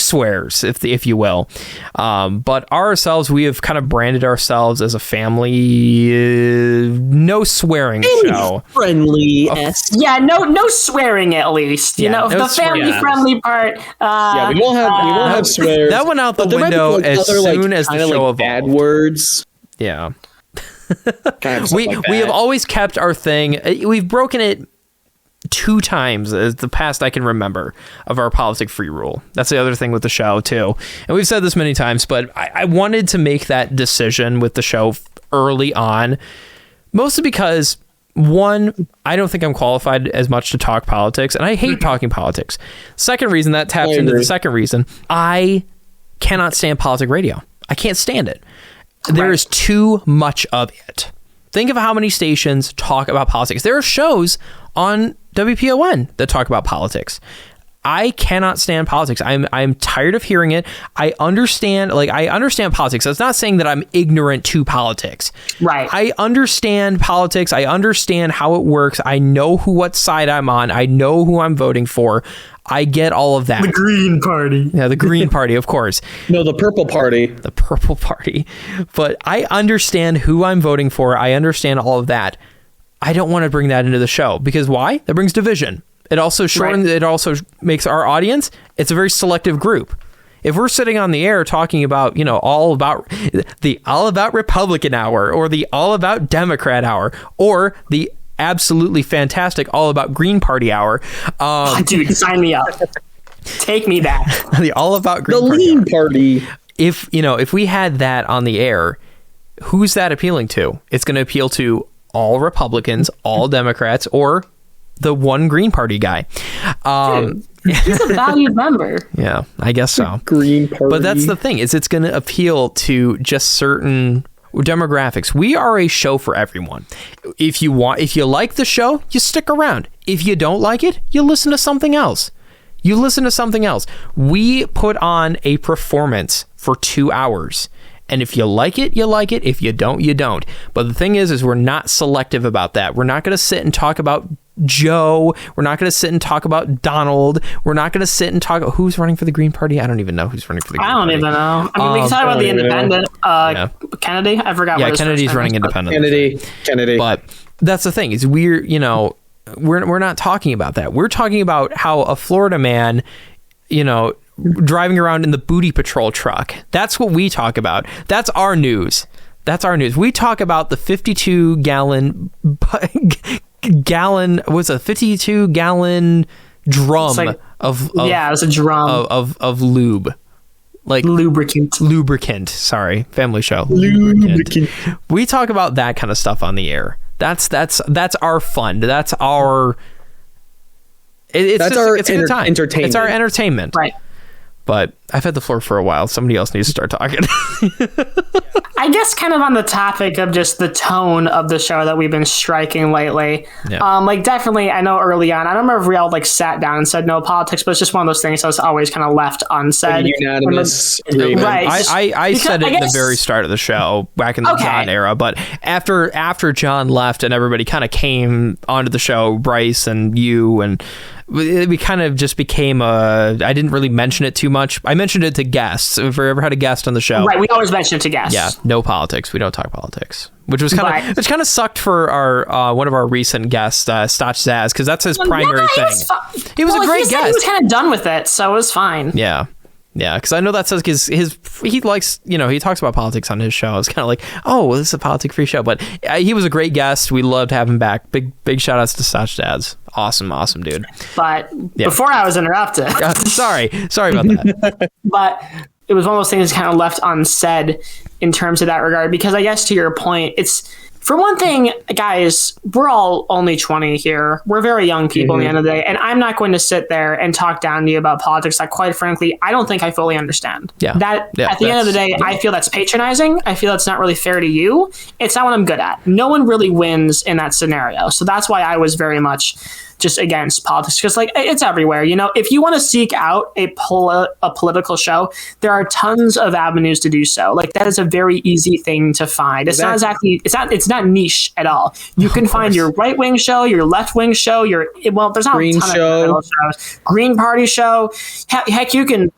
swears, if you will. But ourselves, we have kind of branded ourselves as a family, no swearing show. Friendly. Yeah, no swearing at least. No the family friendly part. We won't have swears. That went out the window as soon as the show evolved. Bad words. Yeah. We have always kept our thing. We've broken it 2 times as the past I can remember of our politic free rule. That's the other thing with the show too. And we've said this many times, but I wanted to make that decision with the show early on, mostly because, one, I don't think I'm qualified as much to talk politics, and I hate talking politics. Second reason, that taps into the second reason, I cannot stand politic radio. I can't stand it. There is too much of it. Think of how many stations talk about politics. There are shows on WPON that talk about politics. I cannot stand politics. I'm tired of hearing it. I understand politics. That's not saying that I'm ignorant to politics. Right. I understand politics. I understand how it works. I know what side I'm on. I know who I'm voting for. I get all of that. The Green Party. Yeah, the Green Party, of course. No, the Purple Party. The Purple Party. But I understand who I'm voting for. I understand all of that. I don't want to bring that into the show because why? That brings division. It also shortens. Right. It also makes our audience. It's a very selective group. If we're sitting on the air talking about, all about Republican hour, or the all about Democrat hour, or the absolutely fantastic all about Green Party hour, dude, sign me up. Take me back. The all about Green the Party. Lean Party. If we had that on the air, who's that appealing to? It's going to appeal to all Republicans, all Democrats, or the one Green Party guy. He's a valued member. Yeah, I guess so. Green Party. But that's the thing, is it's going to appeal to just certain demographics. We are a show for everyone. If you like the show, you stick around. If you don't like it, you listen to something else. We put on a performance for 2 hours. And if you like it, you like it. If you don't, you don't. But the thing is we're not selective about that. We're not going to sit and talk about Joe. We're not going to sit and talk about Donald. We're not going to sit and talk about who's running for the Green Party. I don't even know who's running for the Green Party. I don't even know. I mean, we can talk about the independent. Kennedy? I forgot. Yeah, Kennedy's running independent. Kennedy. But that's the thing, is we're not talking about that. We're talking about how a Florida man, driving around in the Booty Patrol truck. That's what we talk about. That's our news. We talk about the 52 gallon drum it's a drum of lube. Like lubricant. Sorry, family show. Lubricant. We talk about that kind of stuff on the air. That's our fun. That's our That's just, it's a good time. Entertainment. It's our entertainment. Right. But I've had the floor for a while. Somebody else needs to start talking. I guess kind of on the topic of just the tone of the show that we've been striking lately. Yeah. Like definitely, I know early on, I don't remember if we all like sat down and said no politics, but it's just one of those things that was always kind of left unsaid. Unanimous agreement. Right. I said it at the very start of the show back in the John era, but after John left and everybody kind of came onto the show, Bryce and you, and we kind of just became I didn't really mention it too much. I mentioned it to guests. If we ever had a guest on the show, right? We always mention it to guests. Yeah, no politics. We don't talk politics, which kind of sucked for our one of our recent guests, Stotch Zaz, because that's his primary thing. He was a great guest. He was kind of done with it, so it was fine. Yeah. Yeah, because I know that says because he likes, he talks about politics on his show. It's kind of like, oh, this is a politic-free show. But he was a great guest. We loved having him back. Big shout-outs to Stotch Zaz. Awesome dude. But before I was interrupted. Sorry about that. But it was one of those things kind of left unsaid in terms of that regard. Because I guess to your point, it's... For one thing, guys, we're all only 20 here. We're very young people at the end of the day. And I'm not going to sit there and talk down to you about politics that, quite frankly, I don't think I fully understand. At the end of the day, I feel that's patronizing. I feel that's not really fair to you. It's not what I'm good at. No one really wins in that scenario. So that's why I was very much just against politics, because it's everywhere. If you want to seek out a political show, there are tons of avenues to do so. That is a very easy thing to find. It's not exactly, it's not niche at all. You can find your right wing show, your left wing show, there's not Green a ton show. of shows. Green Party show. Heck, you can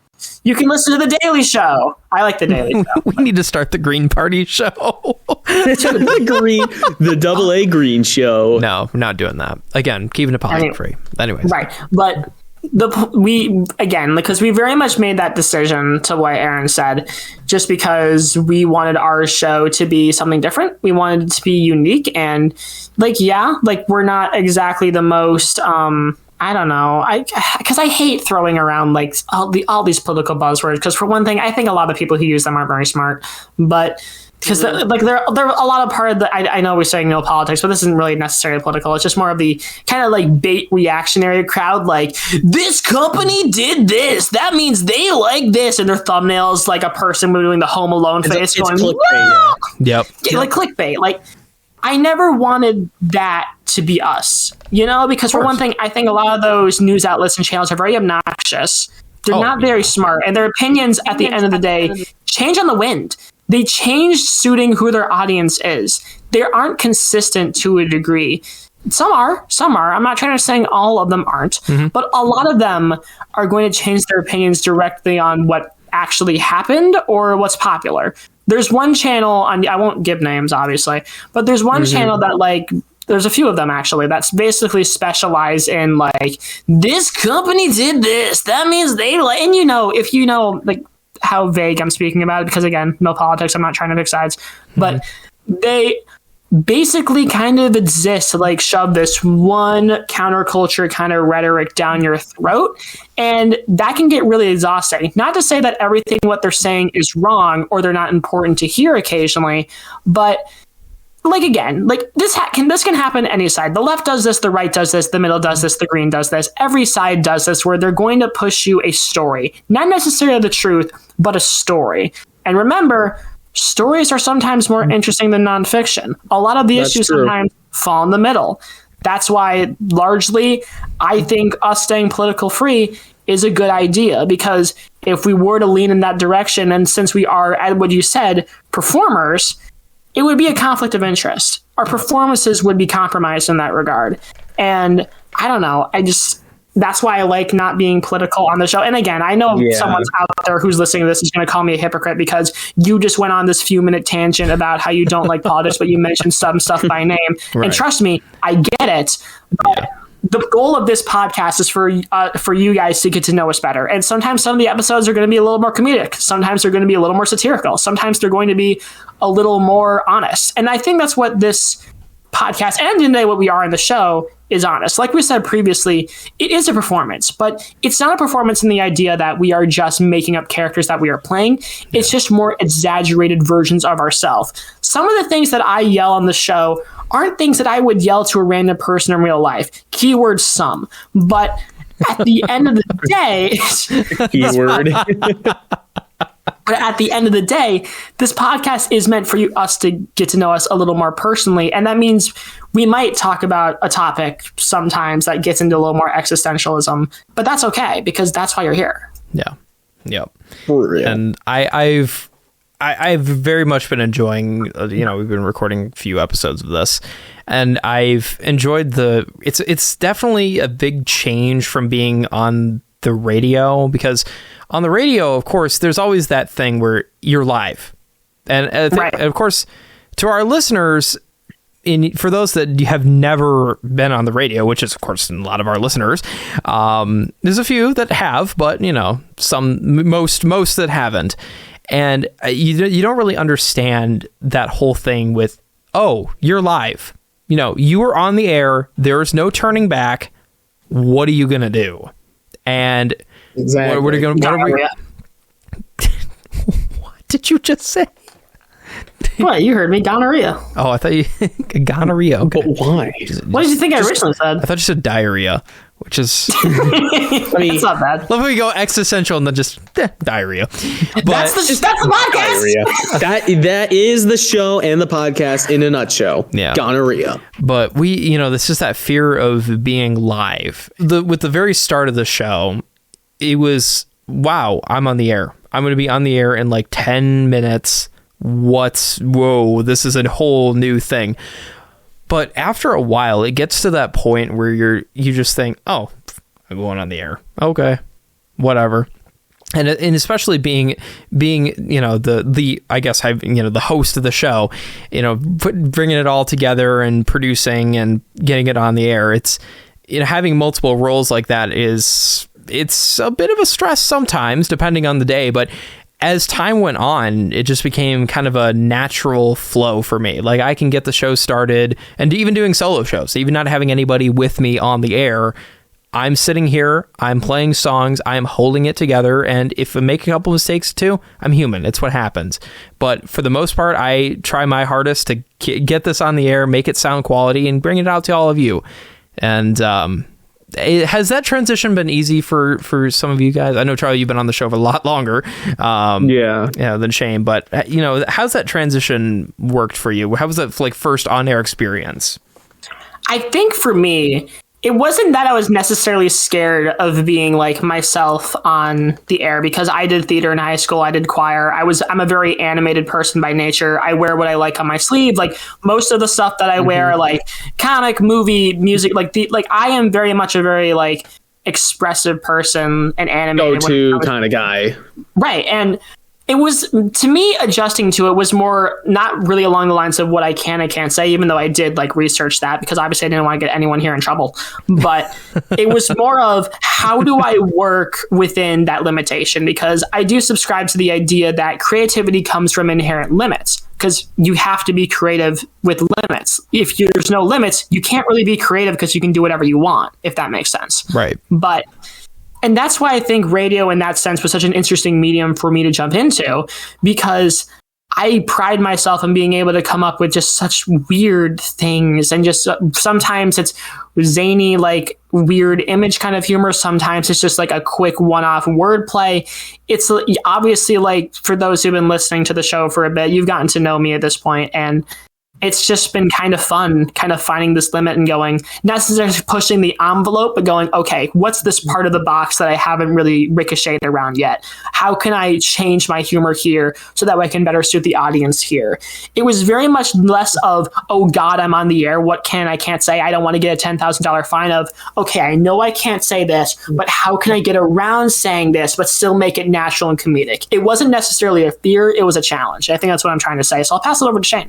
listen to the Daily Show. I like the Daily Show. We need to start the Green Party show. the double A Green show. No, we're not doing that. Again, keeping it politic free. Anyways. Right. But because we very much made that decision to what Aaron said, just because we wanted our show to be something different. We wanted it to be unique, and we're not exactly the most I don't know. Because I hate throwing around all these political buzzwords. Because for one thing, I think a lot of people who use them aren't very smart. But because they're a lot of part of the. I know we're saying no politics, but this isn't really necessarily political. It's just more of the kind of bait reactionary crowd. This company did this. That means they like this, and their thumbnails a person doing the Home Alone face going. Clickbait. Yep. Clickbait. I never wanted that to be us, because for one thing, I think a lot of those news outlets and channels are very obnoxious. They're not very smart, and their opinions at the end of the day change on the wind. They change suiting who their audience is. They aren't consistent to a degree. Some are. I'm not trying to say all of them aren't, but a lot of them are going to change their opinions directly on what actually happened or what's popular. There's one channel I won't give names, obviously, but there's one channel that there's a few of them actually that's basically specialize in this company did this. That means they and if you know how vague I'm speaking about it, because again, no politics. I'm not trying to pick sides, but they basically kind of exist to shove this one counterculture kind of rhetoric down your throat, and that can get really exhausting. Not to say that everything what they're saying is wrong or they're not important to hear occasionally, but this can happen any side. The left does this, the right does this, the middle does this, the green does this. Every side does this, where they're going to push you a story, not necessarily the truth, but a story. And remember, stories are sometimes more interesting than nonfiction. A lot of the issues sometimes fall in the middle. That's why, largely, I think us staying political free is a good idea, because if we were to lean in that direction, and since we are, as what you said, performers, it would be a conflict of interest. Our performances would be compromised in that regard. And I don't know. That's why I like not being political on the show. And again, I know someone's out there who's listening to this is going to call me a hypocrite because you just went on this few-minute tangent about how you don't like politics, but you mentioned some stuff by name. Right. And trust me, I get it. But the goal of this podcast is for you guys to get to know us better. And sometimes some of the episodes are going to be a little more comedic. Sometimes they're going to be a little more satirical. Sometimes they're going to be a little more honest. And I think that's what this podcast, and today what we are in the show, is honest. Like we said previously, it is a performance, but it's not a performance in the idea that we are just making up characters that we are playing. It's just more exaggerated versions of ourselves. Some of the things that I yell on the show aren't things that I would yell to a random person in real life. Keyword some. But at the end of the day, keyword. But at the end of the day, this podcast is meant for us to get to know us a little more personally. And that means we might talk about a topic sometimes that gets into a little more existentialism, but that's okay because that's why you're here. Yeah. Yep. For real. And I've very much been enjoying, we've been recording a few episodes of this, and I've enjoyed it's definitely a big change from being on the radio, because on the radio, of course, there's always that thing where you're live. And of course, to our listeners, for those that have never been on the radio, which is, of course, a lot of our listeners, there's a few that have, but, most that haven't. And you don't really understand that whole thing with, oh, you're live. You are on the air. There's no turning back. What are you going to do? And exactly. What did you just say? What? You heard me, gonorrhea. Oh, I thought you gonorrhea. Okay. But why? What did you think I originally said? I thought you said diarrhea, which is it's not bad. Love when we go existential and then just diarrhea. But that's the podcast. That is the show and the podcast in a nutshell. Yeah. Gonorrhea. But this is that fear of being live. With the very start of the show, it was, wow, I'm on the air. I'm going to be on the air in like 10 minutes. Whoa, this is a whole new thing. But after a while, it gets to that point where you just think, oh, I'm going on the air. Okay, whatever. And especially being the I guess the host of the show, bringing it all together and producing and getting it on the air. It's having multiple roles like that it's a bit of a stress sometimes, depending on the day, but as time went on, it just became kind of a natural flow for me. Like, I can get the show started, and even doing solo shows, even not having anybody with me on the air, I'm sitting here, I'm playing songs, I'm holding it together, and if I make a couple mistakes too, I'm human. It's what happens. But for the most part, I try my hardest to get this on the air, make it sound quality, and bring it out to all of you. And has that transition been easy for some of you guys? I know, Charlie, you've been on the show for a lot longer than Shane, but how's that transition worked for you? How was that first on-air experience? I think for me, it wasn't that I was necessarily scared of being like myself on the air, because I did theater in high school. I did choir. I'm a very animated person by nature. I wear what I like on my sleeve. Like, most of the stuff that I wear, like comic, movie, music, I am very much a very expressive person and animated. Go-to kind of guy. Right. And it was, to me, adjusting to it was more not really along the lines of what I can and can't say, even though I did research that, because obviously I didn't want to get anyone here in trouble. But it was more of, how do I work within that limitation? Because I do subscribe to the idea that creativity comes from inherent limits, because you have to be creative with limits. If there's no limits, you can't really be creative, because you can do whatever you want, if that makes sense. Right. And that's why I think radio in that sense was such an interesting medium for me to jump into, because I pride myself in being able to come up with just such weird things, and just sometimes it's zany, weird image kind of humor. Sometimes it's just a quick one-off wordplay. It's obviously for those who've been listening to the show for a bit, you've gotten to know me at this point, and it's just been kind of fun, kind of finding this limit and going, not necessarily pushing the envelope, but going, okay, what's this part of the box that I haven't really ricocheted around yet? How can I change my humor here so that way I can better suit the audience here? It was very much less of, oh God, I'm on the air. What can I can't say? I don't want to get a $10,000 fine of, okay, I know I can't say this, but how can I get around saying this, but still make it natural and comedic? It wasn't necessarily a fear. It was a challenge. I think that's what I'm trying to say. So I'll pass it over to Shane.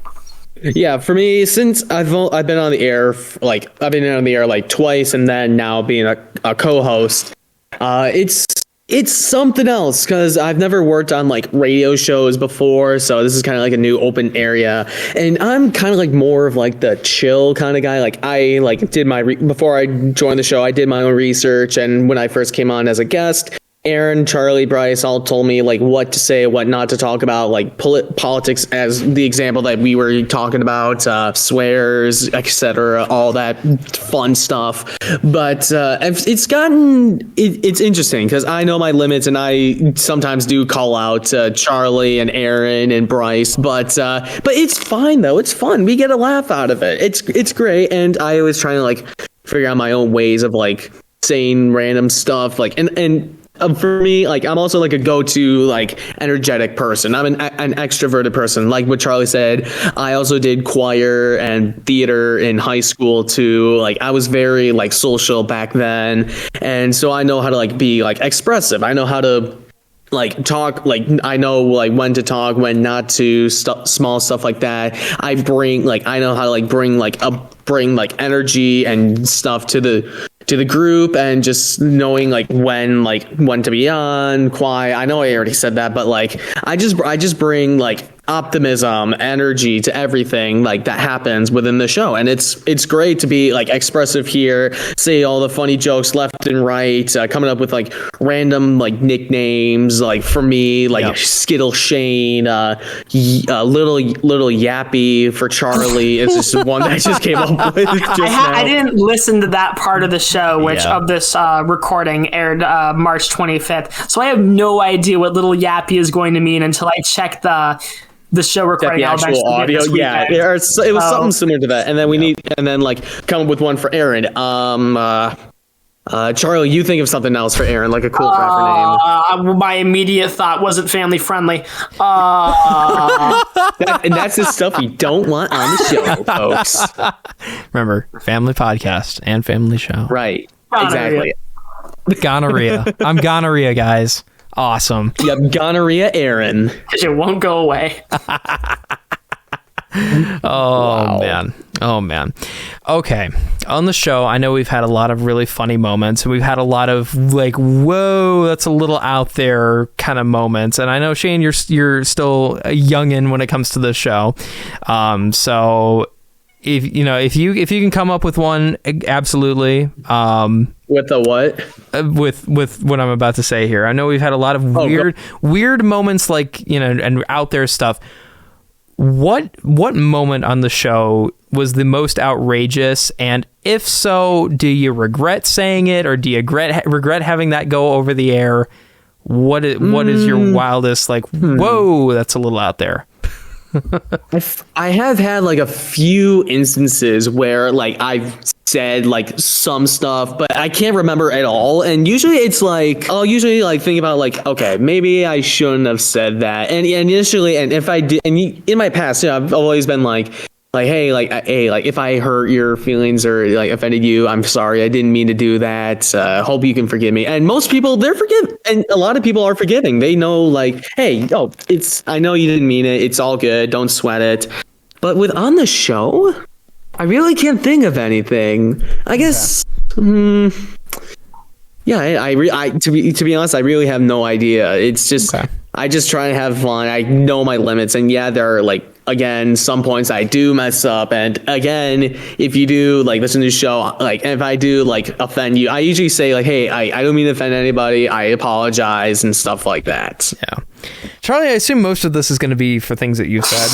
Yeah, for me, since I've been on the air, I've been on the air twice, and then now being a co-host, it's something else, because I've never worked on radio shows before, so this is kind of a new open area, and I'm kind of more of the chill kind of guy. I did before I joined the show, I did my own research, and when I first came on as a guest, Aaron, Charlie, Bryce all told me like what to say, what not to talk about, like politics as the example that we were talking about, swears, etc., all that fun stuff. But it's interesting because I know my limits, and I sometimes do call out Charlie and Aaron and Bryce. But it's fine though. It's fun. We get a laugh out of it. It's great, and I always try to like figure out my own ways of like saying random stuff, like and. For me, like I'm also like a go-to like energetic person. I'm an extroverted person. Like what Charlie said, I also did choir and theater in high school too. Like I was very like social back then, and so I know how to like be like expressive. I know how to like talk, like I know like when to talk, when not to, small stuff like that. I know how to like bring like energy and stuff to the group, and just knowing like when to be on quiet. I know I already said that, but like I just bring like optimism, energy to everything like that happens within the show, and it's great to be like expressive here, say all the funny jokes left and right, coming up with like random like nicknames, like for me like Skittle Shane, little Yappy for Charlie is just one that I just came up with. I didn't listen to that part of the show, which of this recording aired March 25th, so I have no idea what little Yappy is going to mean until I check the show recording. The actual audio, it was something similar to that. And then like come up with one for Aaron. Charlie, you think of something else for Aaron, like a cool rapper name. My immediate thought wasn't family friendly. And that's the stuff we don't want on the show, folks. Remember, family podcast and family show. Right. Gonorrhea. Exactly. Gonorrhea. I'm gonorrhea, guys. Awesome. Yep, gonorrhea Aaron. Because it won't go away. Oh, wow. Man. Okay. On the show, I know we've had a lot of really funny moments, and we've had a lot of like, whoa, that's a little out there kind of moments. And I know, Shane, you're still a youngin' when it comes to the show. So if you can come up with one, absolutely. With the what? With what I'm about to say here. I know we've had a lot of weird moments, like, and out there stuff. What moment on the show was the most outrageous? And if so, do you regret saying it, or do you regret having that go over the air? What is your wildest, like, whoa, that's a little out there? I have had like a few instances where like I've said like some stuff, but I can't remember at all. And usually it's like I'll usually like think about like, okay, maybe I shouldn't have said that. And initially, and if I did, and in my past, I've always been like, hey, if I hurt your feelings or like offended you, I'm sorry. I didn't mean to do that. Hope you can forgive me. And most people, they're forgiving. And a lot of people are forgiving. They know like, hey, I know you didn't mean it. It's all good. Don't sweat it. But with on the show, I really can't think of anything. I guess, to be honest, I really have no idea. It's just, I just try to have fun. I know my limits. And yeah, there are like, again, some points I do mess up. And again, if you do like listen to the show, like, and if I do like offend you, I usually say like, hey, I don't mean to offend anybody. I apologize and stuff like that. Yeah. Charlie, I assume most of this is going to be for things that you've said.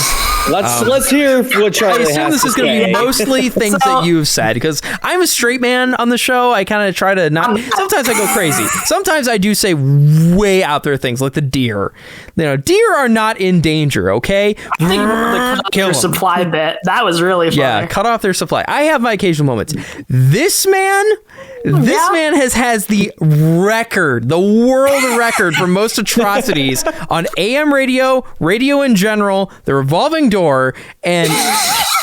Let's hear what Charlie has to say. I assume this is going to be mostly things that you've said, because I'm a straight man on the show. I kind of try to not. Sometimes I go crazy. Sometimes I do say way out there things like the deer. Deer are not in danger. Okay. I think the cut off their supply bit. That was really funny. Yeah, cut off their supply. I have my occasional moments. This man has the record, the world record for most atrocities on AM radio in general, the revolving door, and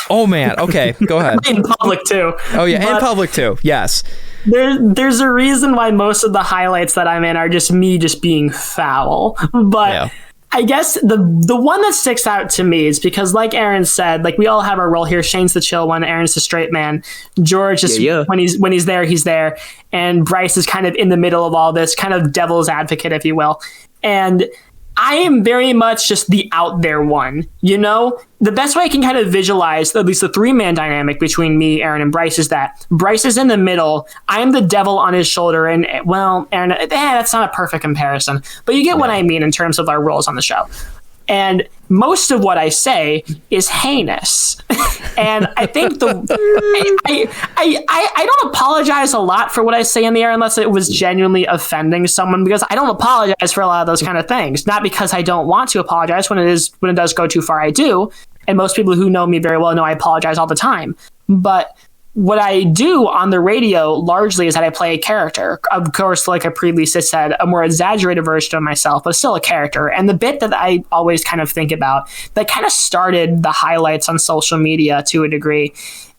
oh man, okay, go ahead. In public too. Oh yeah, in public too. Yes. There's a reason why most of the highlights that I'm in are just me just being foul, but. Yeah. I guess the one that sticks out to me is because, like Aaron said, like we all have our role here. Shane's the chill one, Aaron's the straight man. George is when he's there, he's there, and Bryce is kind of in the middle of all this, kind of devil's advocate, if you will. And I am very much just the out there one, you know? The best way I can kind of visualize at least the 3-man dynamic between me, Aaron, and Bryce is that Bryce is in the middle. I am the devil on his shoulder. And, well, Aaron, that's not a perfect comparison, but you get what I mean in terms of our roles on the show. And most of what I say is heinous. And I think I don't apologize a lot for what I say in the air unless it was genuinely offending someone, because I don't apologize for a lot of those kind of things. Not because I don't want to apologize. When it does go too far, I do. And most people who know me very well know I apologize all the time. But what I do on the radio largely is that I play a character. Of course, like I previously said, a more exaggerated version of myself, but still a character. And the bit that I always kind of think about that kind of started the highlights on social media to a degree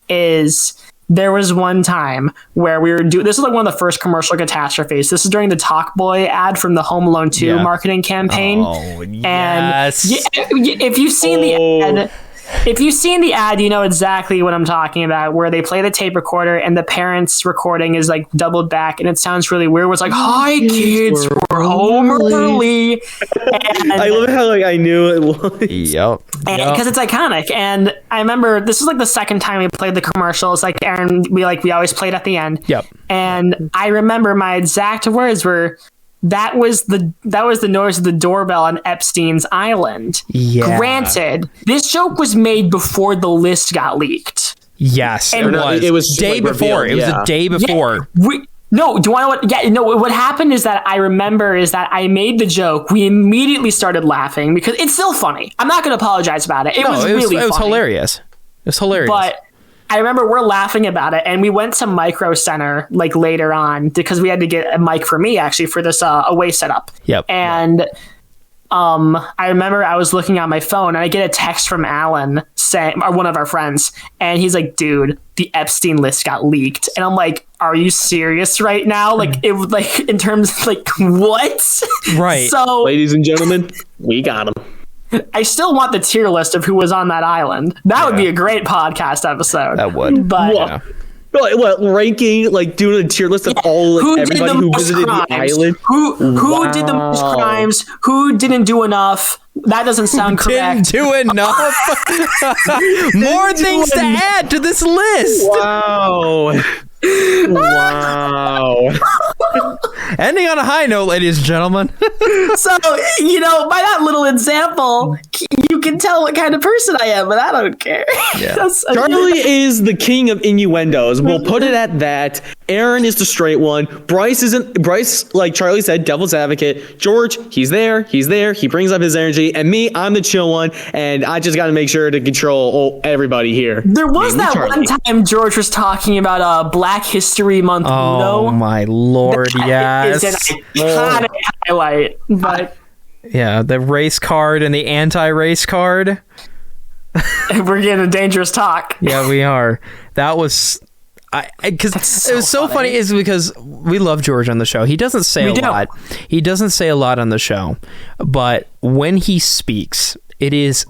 is there was one time where we were this is like one of the first commercial catastrophes. This is during the Talk Boy ad from the Home Alone 2 marketing campaign. Oh, yes. And if you've seen the ad... If you've seen the ad, you know exactly what I'm talking about, where they play the tape recorder and the parents' recording is like doubled back and it sounds really weird. It's like, "Hi kids, we're home early." And I love how like I knew it was. Yep. Because it's iconic. And I remember this is like the second time we played the commercials. Like Aaron, we always played at the end. Yep. And I remember my exact words were, that was the noise of the doorbell on Epstein's Island. Yeah. Granted, this joke was made before the list got leaked. Yes, And it was day before. It was the day before. No, do you want to know what? Yeah, no. What happened is that I remember is that I made the joke. We immediately started laughing because it's still funny. I'm not going to apologize about it. It was really funny. It was hilarious. It was hilarious. But I remember we're laughing about it, and we went to Micro Center like later on because we had to get a mic for me actually for this away setup. Yep. And I remember I was looking on my phone and I get a text from Alan saying, or one of our friends, and he's like, "Dude, the Epstein list got leaked." And I'm like, "Are you serious right now?" Like it was like in terms of like what? Right. So, ladies and gentlemen, we got him. I still want the tier list of who was on that island. That would be a great podcast episode. That would. But what ranking, like doing a tier list of all everybody who visited the island? Who did the most crimes? Who didn't do enough? That doesn't sound correct. Didn't do enough. More things to add to this list. Wow. Wow. Ending on a high note, ladies and gentlemen. So, you know, by that little example, you can tell what kind of person I am, but I don't care. Yeah. Charlie is the king of innuendos. We'll put it at that. Aaron is the straight one. Bryce, like Charlie said, devil's advocate. George, he's there. He brings up his energy. And me, I'm the chill one. And I just got to make sure to control everybody here. There was that one time George was talking about Black History Month. Oh, my Lord, yes. It's an iconic highlight. But yeah, the race card and the anti-race card. We're getting a dangerous talk. Yeah, we are. That was... Because it was so funny is because we love George on the show. He doesn't say a lot. He doesn't say a lot on the show, but when he speaks, it is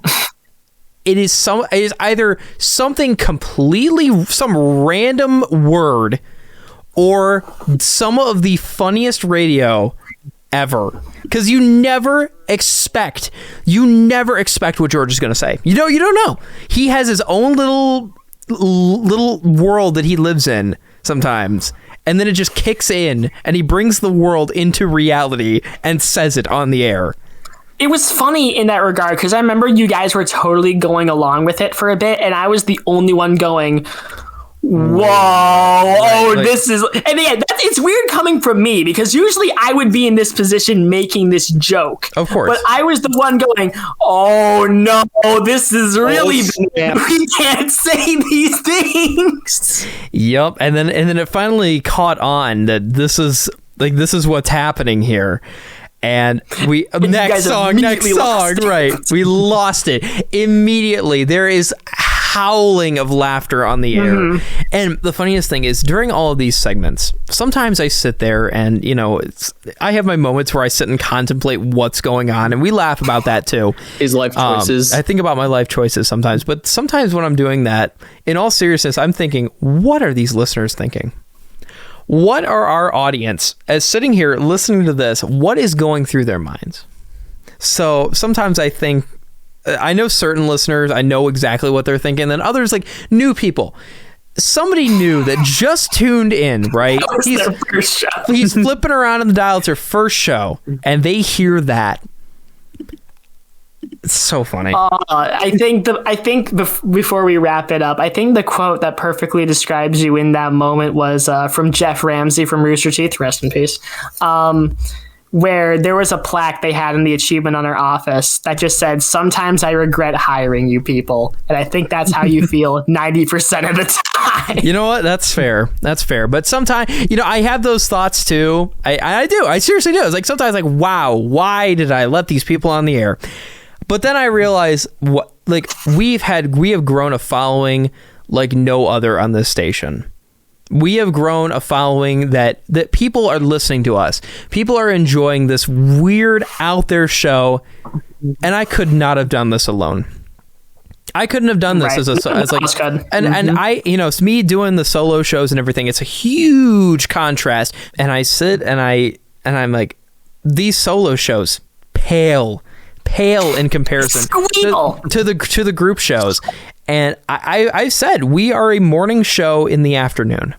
either something completely, some random word, or some of the funniest radio ever. Because you never expect what George is going to say. You don't know. He has his own little world that he lives in sometimes, and then it just kicks in and he brings the world into reality and says it on the air. It was funny in that regard because I remember you guys were totally going along with it for a bit, and I was the only one going, whoa, this is... And yeah, it's weird coming from me because usually I would be in this position making this joke. Of course. But I was the one going, oh no, this is really... we can't say these things. Yep. And then it finally caught on that this is what's happening here. And we next song, right? We lost it immediately. There is howling of laughter on the air. Mm-hmm. And the funniest thing is during all of these segments, sometimes I sit there and, I have my moments where I sit and contemplate what's going on, and we laugh about that too. His life choices. I think about my life choices sometimes, but sometimes when I'm doing that, in all seriousness, I'm thinking, what are these listeners thinking? What are our audience, as sitting here listening to this, what is going through their minds? So sometimes I think, I know certain listeners, I know exactly what they're thinking. Then others, like new people. Somebody new that just tuned in, right? He's flipping around in the dial. It's their first show, and they hear that. It's so funny. I think before we wrap it up, I think the quote that perfectly describes you in that moment was from Jeff Ramsey from Rooster Teeth, rest in peace, where there was a plaque they had in the achievement on our office that just said, "Sometimes I regret hiring you people," and I think that's how you feel 90% of the time. You know what? That's fair. That's fair. But sometimes, I have those thoughts too. I do. I seriously do. It's like sometimes, like, wow, why did I let these people on the air? But then I realize we have grown a following like no other on this station. We have grown a following that people are listening to us. People are enjoying this weird out there show, and I could not have done this alone. I couldn't have done this as like, and I, it's me doing the solo shows and everything. It's a huge contrast, and I sit and I'm like, these solo shows pale in comparison to the group shows. And I've said we are a morning show in the afternoon.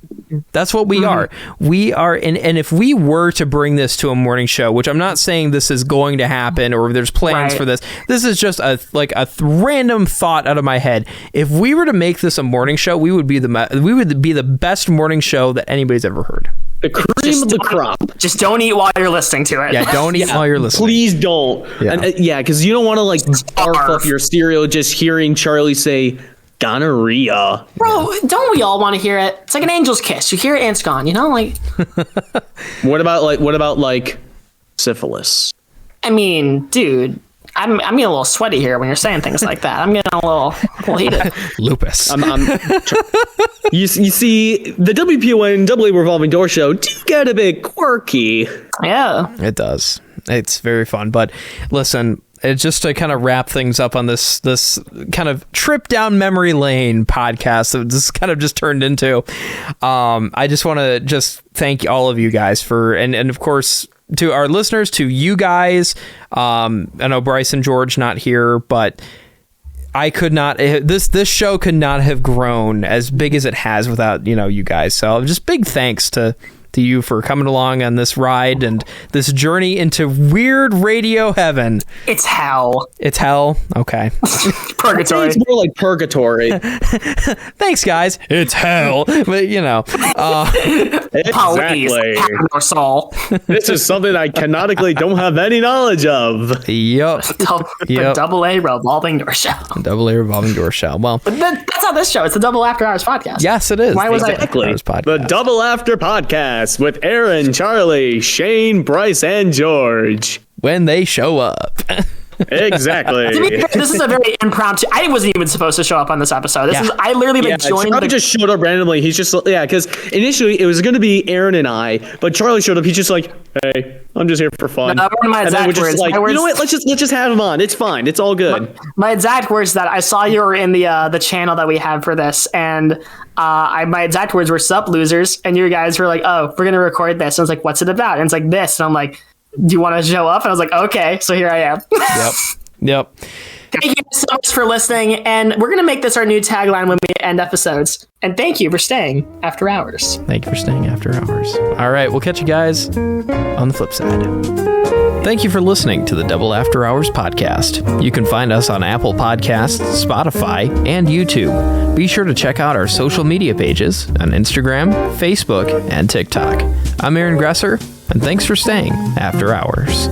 That's what we are. We are, and if we were to bring this to a morning show, which I'm not saying this is going to happen or there's plans for this. This is just a random thought out of my head. If we were to make this a morning show, we would be the best morning show that anybody's ever heard. The cream of the crop. Just don't eat while you're listening to it. Yeah, don't eat while you're listening. Please don't. Yeah, because you don't want to like barf up your cereal just hearing Charlie say gonorrhea. Bro, don't we all want to hear it? It's like an angel's kiss. You hear it and it's gone, like. What about syphilis? I mean, dude, I'm getting a little sweaty here when you're saying things like that. I'm getting a little heated. Lupus. You see, the WPON Double A Revolving Door show do get a bit quirky. Yeah. It does. It's very fun. But listen, just to kind of wrap things up on this kind of trip down memory lane podcast that this kind of just turned into, I just want to just thank all of you guys for, and of course, to our listeners, to you guys. I know Bryce and George not here, but I could not, this show could not have grown as big as it has without, you guys. So just big thanks to you for coming along on this ride and this journey into weird radio heaven. It's hell. It's hell? Okay. Purgatory. It's more like purgatory. Thanks, guys. It's hell. But, exactly. Soul. This is something I canonically don't have any knowledge of. Yep. The Double A Revolving Door Show. Double A Revolving Door Show. Well, but that's not this show. It's the Double After Hours podcast. Yes, it is. Why was the Double After podcast with Aaron, Charlie, Shane, Bryce, and George. When they show up. Exactly. This is a very impromptu. I wasn't even supposed to show up on this episode. I literally joined. Charlie just showed up randomly. He's just because initially it was going to be Aaron and I, but Charlie showed up. He's just like, "Hey, I'm just here for fun." No, and then we're just like, you know what? Let's just have him on. It's fine. It's all good. My exact words that I saw you were in the channel that we have for this, and my exact words were "Sup, losers," and you guys were like, "Oh, we're gonna record this." And I was like, "What's it about?" And it's like this, and I'm like, "Do you want to show up?" And I was like, "Okay," so here I am. Yep. Thank you so much for listening, and we're gonna make this our new tagline when we end episodes. And thank you for staying after hours. Thank you for staying after hours. All right, we'll catch you guys on the flip side. Thank you for listening to the Double After Hours podcast. You can find us on Apple Podcasts, Spotify, and YouTube. Be sure to check out our social media pages on Instagram, Facebook, and TikTok. I'm Aaron Gresser, and thanks for staying after hours.